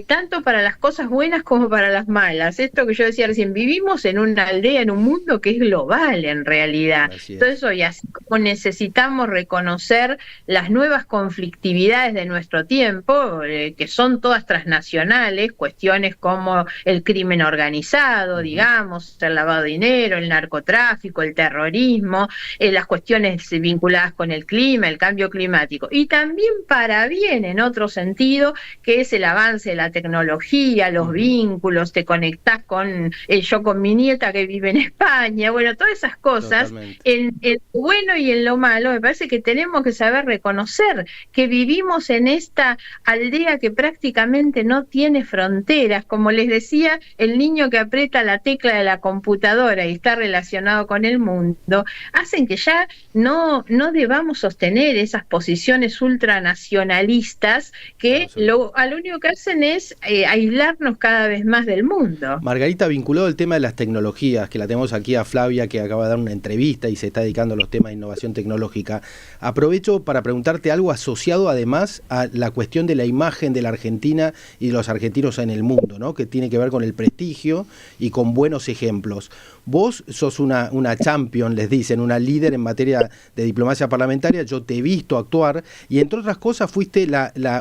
S7: tanto para las cosas buenas como para las malas. Esto que yo decía recién, vivimos en una aldea, en un mundo que es global en realidad. Entonces hoy, así como necesitamos reconocer las nuevas conflictividades de nuestro tiempo, que son todas transnacionales, cuestiones como el crimen organizado, digamos, el lavado de dinero, el narcotráfico, el terrorismo, las cuestiones vinculadas con el clima, el cambio climático, y también para bien en otro sentido, que es el avance de la tecnología, los vínculos, te conectás con yo con mi nieta que vive en España, bueno, todas esas cosas, en lo bueno y en lo malo, me parece que tenemos que saber reconocer que vivimos en esta aldea que prácticamente no tiene fronteras. Como les decía, el niño que aprieta la tecla de la computadora y está relacionado con el mundo, hacen que ya no debamos sostener esas posiciones ultranacionalistas que lo único que hacen es aislarnos cada vez más del mundo.
S6: Margarita, vinculado al tema de las tecnologías, que la tenemos aquí a Flavia, que acaba de dar una entrevista y se está dedicando a los temas de innovación tecnológica, aprovecho para preguntarte algo asociado además a la cuestión de la imagen de la Argentina y de los argentinos en el mundo, ¿no? Que tiene que ver con el prestigio y con buenos ejemplos. Vos sos una champion, les dicen, una líder en materia de diplomacia parlamentaria, yo te he visto actuar y entre otras cosas fuiste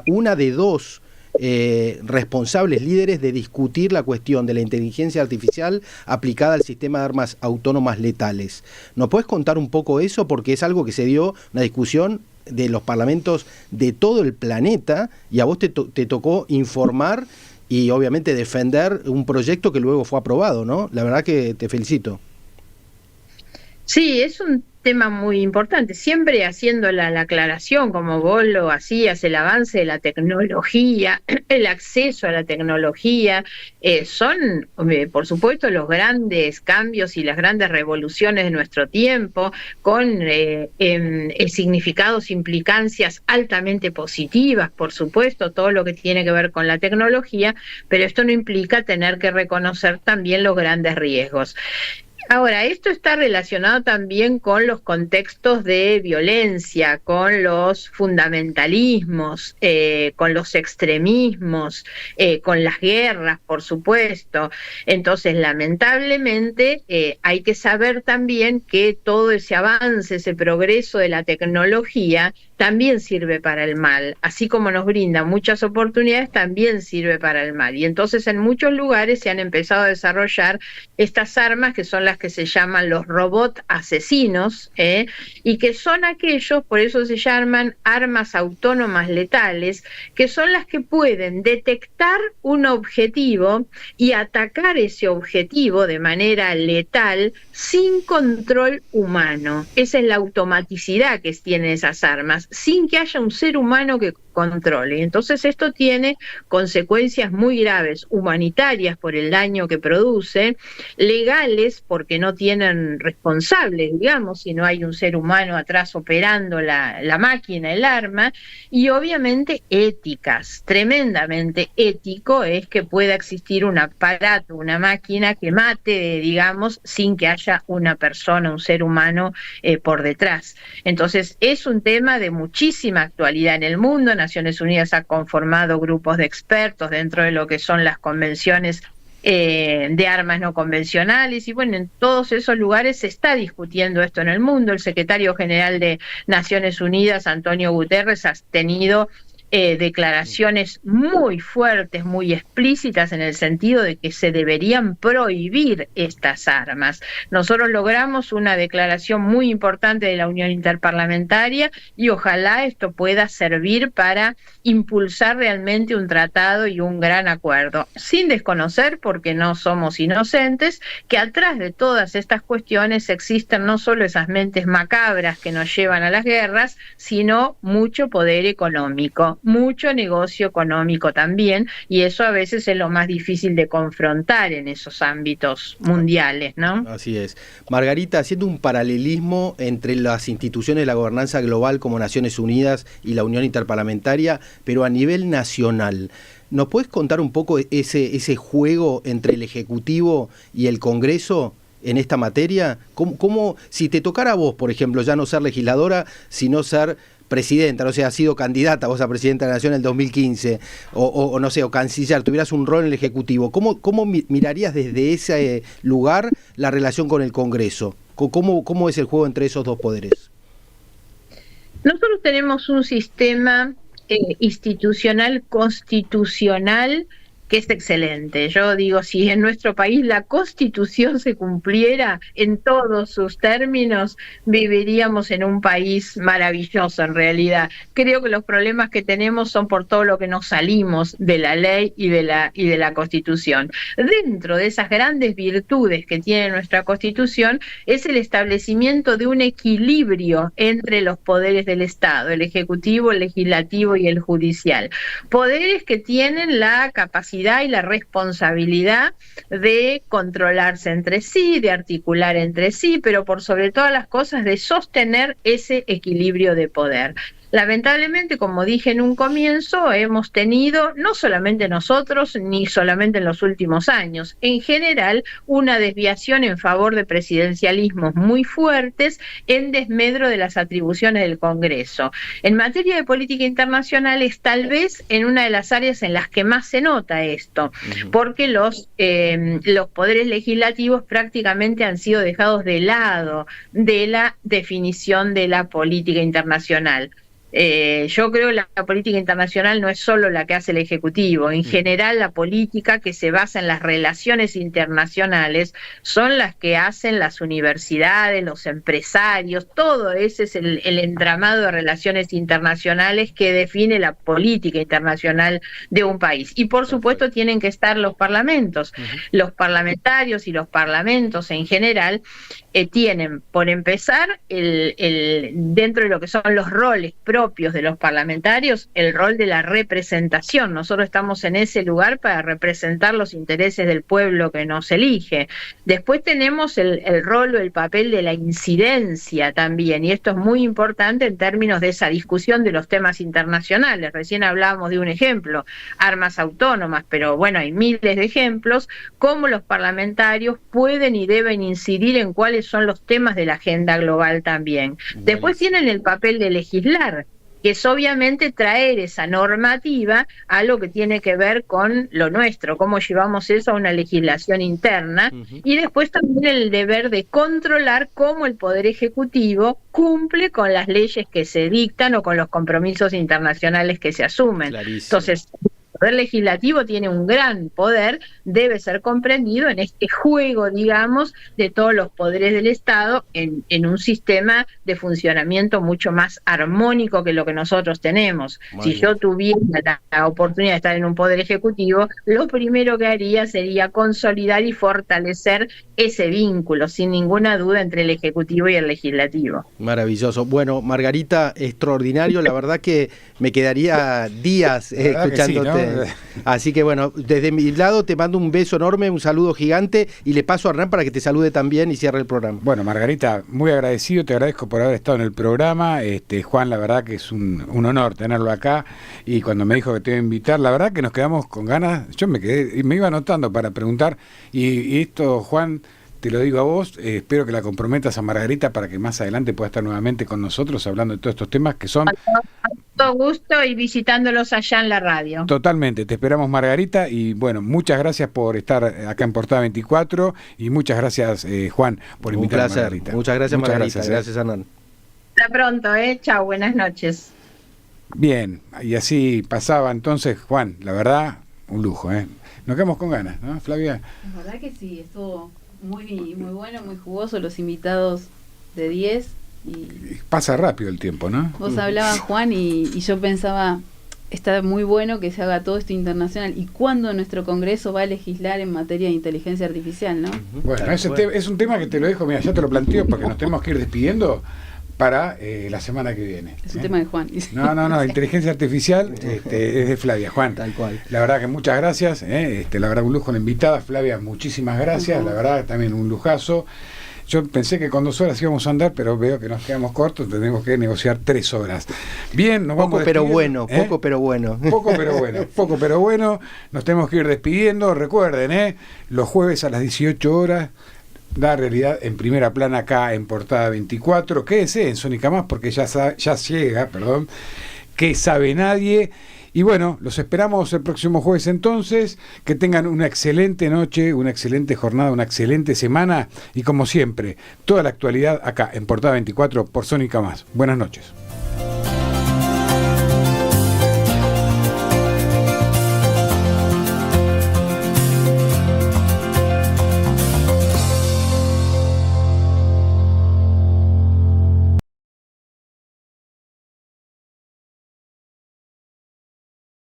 S6: una de dos responsables líderes de discutir la cuestión de la inteligencia artificial aplicada al sistema de armas autónomas letales. ¿Nos puedes contar un poco eso? Porque es algo que se dio, una discusión de los parlamentos de todo el planeta y a vos te tocó informar y obviamente defender un proyecto que luego fue aprobado, ¿no? La verdad que te felicito.
S7: Sí, es un tema muy importante, siempre haciendo la aclaración, como vos lo hacías, el avance de la tecnología, el acceso a la tecnología, son, por supuesto, los grandes cambios y las grandes revoluciones de nuestro tiempo, con significados, implicancias altamente positivas, por supuesto, todo lo que tiene que ver con la tecnología, pero esto no implica tener que reconocer también los grandes riesgos. Ahora, esto está relacionado también con los contextos de violencia, con los fundamentalismos, con los extremismos, con las guerras, por supuesto. Entonces, lamentablemente, hay que saber también que todo ese avance, ese progreso de la tecnología también sirve para el mal, así como nos brinda muchas oportunidades, también sirve para el mal. Y entonces en muchos lugares se han empezado a desarrollar estas armas que son las que se llaman los robots asesinos, y que son aquellos, por eso se llaman armas autónomas letales, que son las que pueden detectar un objetivo y atacar ese objetivo de manera letal sin control humano. Esa es la automaticidad que tienen esas armas, sin que haya un ser humano que controle. Entonces esto tiene consecuencias muy graves, humanitarias por el daño que produce, legales porque no tienen responsables, digamos, si no hay un ser humano atrás operando la máquina, el arma, y obviamente éticas. Tremendamente ético es que pueda existir un aparato, una máquina que mate, digamos, sin que haya una persona, un ser humano por detrás. Entonces es un tema de muchísima actualidad en el mundo. Naciones Unidas ha conformado grupos de expertos dentro de lo que son las convenciones de armas no convencionales, y bueno, en todos esos lugares se está discutiendo esto en el mundo. El secretario general de Naciones Unidas, Antonio Guterres, ha tenido declaraciones muy fuertes, muy explícitas en el sentido de que se deberían prohibir estas armas. Nosotros logramos una declaración muy importante de la Unión Interparlamentaria y ojalá esto pueda servir para impulsar realmente un tratado y un gran acuerdo, sin desconocer, porque no somos inocentes, que atrás de todas estas cuestiones existen no solo esas mentes macabras que nos llevan a las guerras, sino mucho poder económico, mucho negocio económico también, y eso a veces es lo más difícil de confrontar en esos ámbitos mundiales, ¿no?
S6: Así es. Margarita, haciendo un paralelismo entre las instituciones de la gobernanza global como Naciones Unidas y la Unión Interparlamentaria, pero a nivel nacional, ¿nos puedes contar un poco ese juego entre el Ejecutivo y el Congreso en esta materia? ¿Cómo, si te tocara a vos, por ejemplo, ya no ser legisladora, sino ser presidenta, no sé, has sido candidata vos a presidenta de la Nación en el 2015, o no sé, o canciller, tuvieras un rol en el Ejecutivo, ¿cómo mirarías desde ese lugar la relación con el Congreso? ¿Cómo es el juego entre esos dos poderes?
S7: Nosotros tenemos un sistema institucional constitucional que es excelente. Yo digo, si en nuestro país la Constitución se cumpliera en todos sus términos, viviríamos en un país maravilloso en realidad. Creo que los problemas que tenemos son por todo lo que nos salimos de la ley y de la Constitución. Dentro de esas grandes virtudes que tiene nuestra Constitución es el establecimiento de un equilibrio entre los poderes del Estado, el Ejecutivo, el Legislativo y el Judicial. Poderes que tienen la capacidad y la responsabilidad de controlarse entre sí, de articular entre sí, pero por sobre todas las cosas de sostener ese equilibrio de poder. Lamentablemente, como dije en un comienzo, hemos tenido, no solamente nosotros, ni solamente en los últimos años, en general, una desviación en favor de presidencialismos muy fuertes en desmedro de las atribuciones del Congreso. En materia de política internacional es tal vez en una de las áreas en las que más se nota esto, porque los poderes legislativos prácticamente han sido dejados de lado de la definición de la política internacional. Yo creo que la política internacional no es solo la que hace el Ejecutivo. En general, la política que se basa en las relaciones internacionales son las que hacen las universidades, los empresarios. Todo ese es el entramado de relaciones internacionales que define la política internacional de un país. Y por supuesto tienen que estar los parlamentos. Los parlamentarios y los parlamentos en general tienen, por empezar, dentro de lo que son los roles propios de los parlamentarios, el rol de la representación. Nosotros estamos en ese lugar para representar los intereses del pueblo que nos elige. Después tenemos el rol o el papel de la incidencia también, y esto es muy importante en términos de esa discusión de los temas internacionales. Recién hablábamos de un ejemplo, armas autónomas, pero bueno, hay miles de ejemplos, cómo los parlamentarios pueden y deben incidir en cuáles son los temas de la agenda global también. Después tienen el papel de legislar, que es obviamente traer esa normativa a lo que tiene que ver con lo nuestro, cómo llevamos eso a una legislación interna, y después también el deber de controlar cómo el Poder Ejecutivo cumple con las leyes que se dictan o con los compromisos internacionales que se asumen.
S6: Clarísimo.
S7: Entonces, Poder Legislativo tiene un gran poder, debe ser comprendido en este juego, digamos, de todos los poderes del Estado en un sistema de funcionamiento mucho más armónico que lo que nosotros tenemos. Si yo tuviera la oportunidad de estar en un poder ejecutivo, lo primero que haría sería consolidar y fortalecer ese vínculo, sin ninguna duda, entre el Ejecutivo y el Legislativo.
S6: Maravilloso. Bueno, Margarita, extraordinario. La verdad que me quedaría días escuchándote. Sí, ¿no? Así que bueno, desde mi lado te mando un beso enorme, un saludo gigante y le paso a Hernán para que te salude también y cierre el programa.
S1: Bueno, Margarita, muy agradecido, te agradezco por haber estado en el programa. Juan, la verdad que es un honor tenerlo acá, y cuando me dijo que te iba a invitar, la verdad que nos quedamos con ganas. Yo me iba anotando para preguntar, y esto, Juan, te lo digo a vos, espero que la comprometas a Margarita para que más adelante pueda estar nuevamente con nosotros hablando de todos estos temas que son...
S7: Con todo gusto, y visitándolos allá en la radio.
S1: Totalmente, te esperamos, Margarita, y bueno, muchas gracias por estar acá en Portada 24, y muchas gracias, Juan, por invitar a Margarita.
S6: Muchas gracias, Margarita. Gracias, Hernán.
S7: Hasta pronto, chao, buenas noches.
S1: Bien, y así pasaba entonces, Juan, la verdad, un lujo, Nos quedamos con ganas, ¿no, Flavia?
S3: La verdad que sí, estuvo muy bueno, muy jugoso, los invitados de 10. Y
S1: pasa rápido el tiempo, ¿no?
S3: Vos hablabas, Juan, y yo pensaba, está muy bueno que se haga todo esto internacional. ¿Y cuándo nuestro Congreso va a legislar en materia de inteligencia artificial, no?
S1: Bueno, es un tema que te lo dejo, mira, ya te lo planteo porque nos tenemos que ir despidiendo para la semana que viene.
S3: Es un tema de Juan.
S1: No, inteligencia artificial es de Flavia, Juan.
S6: Tal cual.
S1: La verdad que muchas gracias, la verdad un lujo la invitada, Flavia, muchísimas gracias, la verdad también un lujazo. Yo pensé que con 2 horas íbamos a andar, pero veo que nos quedamos cortos, tenemos que negociar 3 horas. Bien, nos vamos
S6: poco pero bueno, poco pero bueno.
S1: Poco pero bueno, nos tenemos que ir despidiendo. Recuerden, los jueves a las 18 horas, da realidad en primera plana acá en Portada 24. Quédese en Sónica Más porque ya llega, que sabe nadie. Y bueno, los esperamos el próximo jueves entonces. Que tengan una excelente noche, una excelente jornada, una excelente semana. Y como siempre, toda la actualidad acá en Portada 24 por Sónica Más. Buenas noches.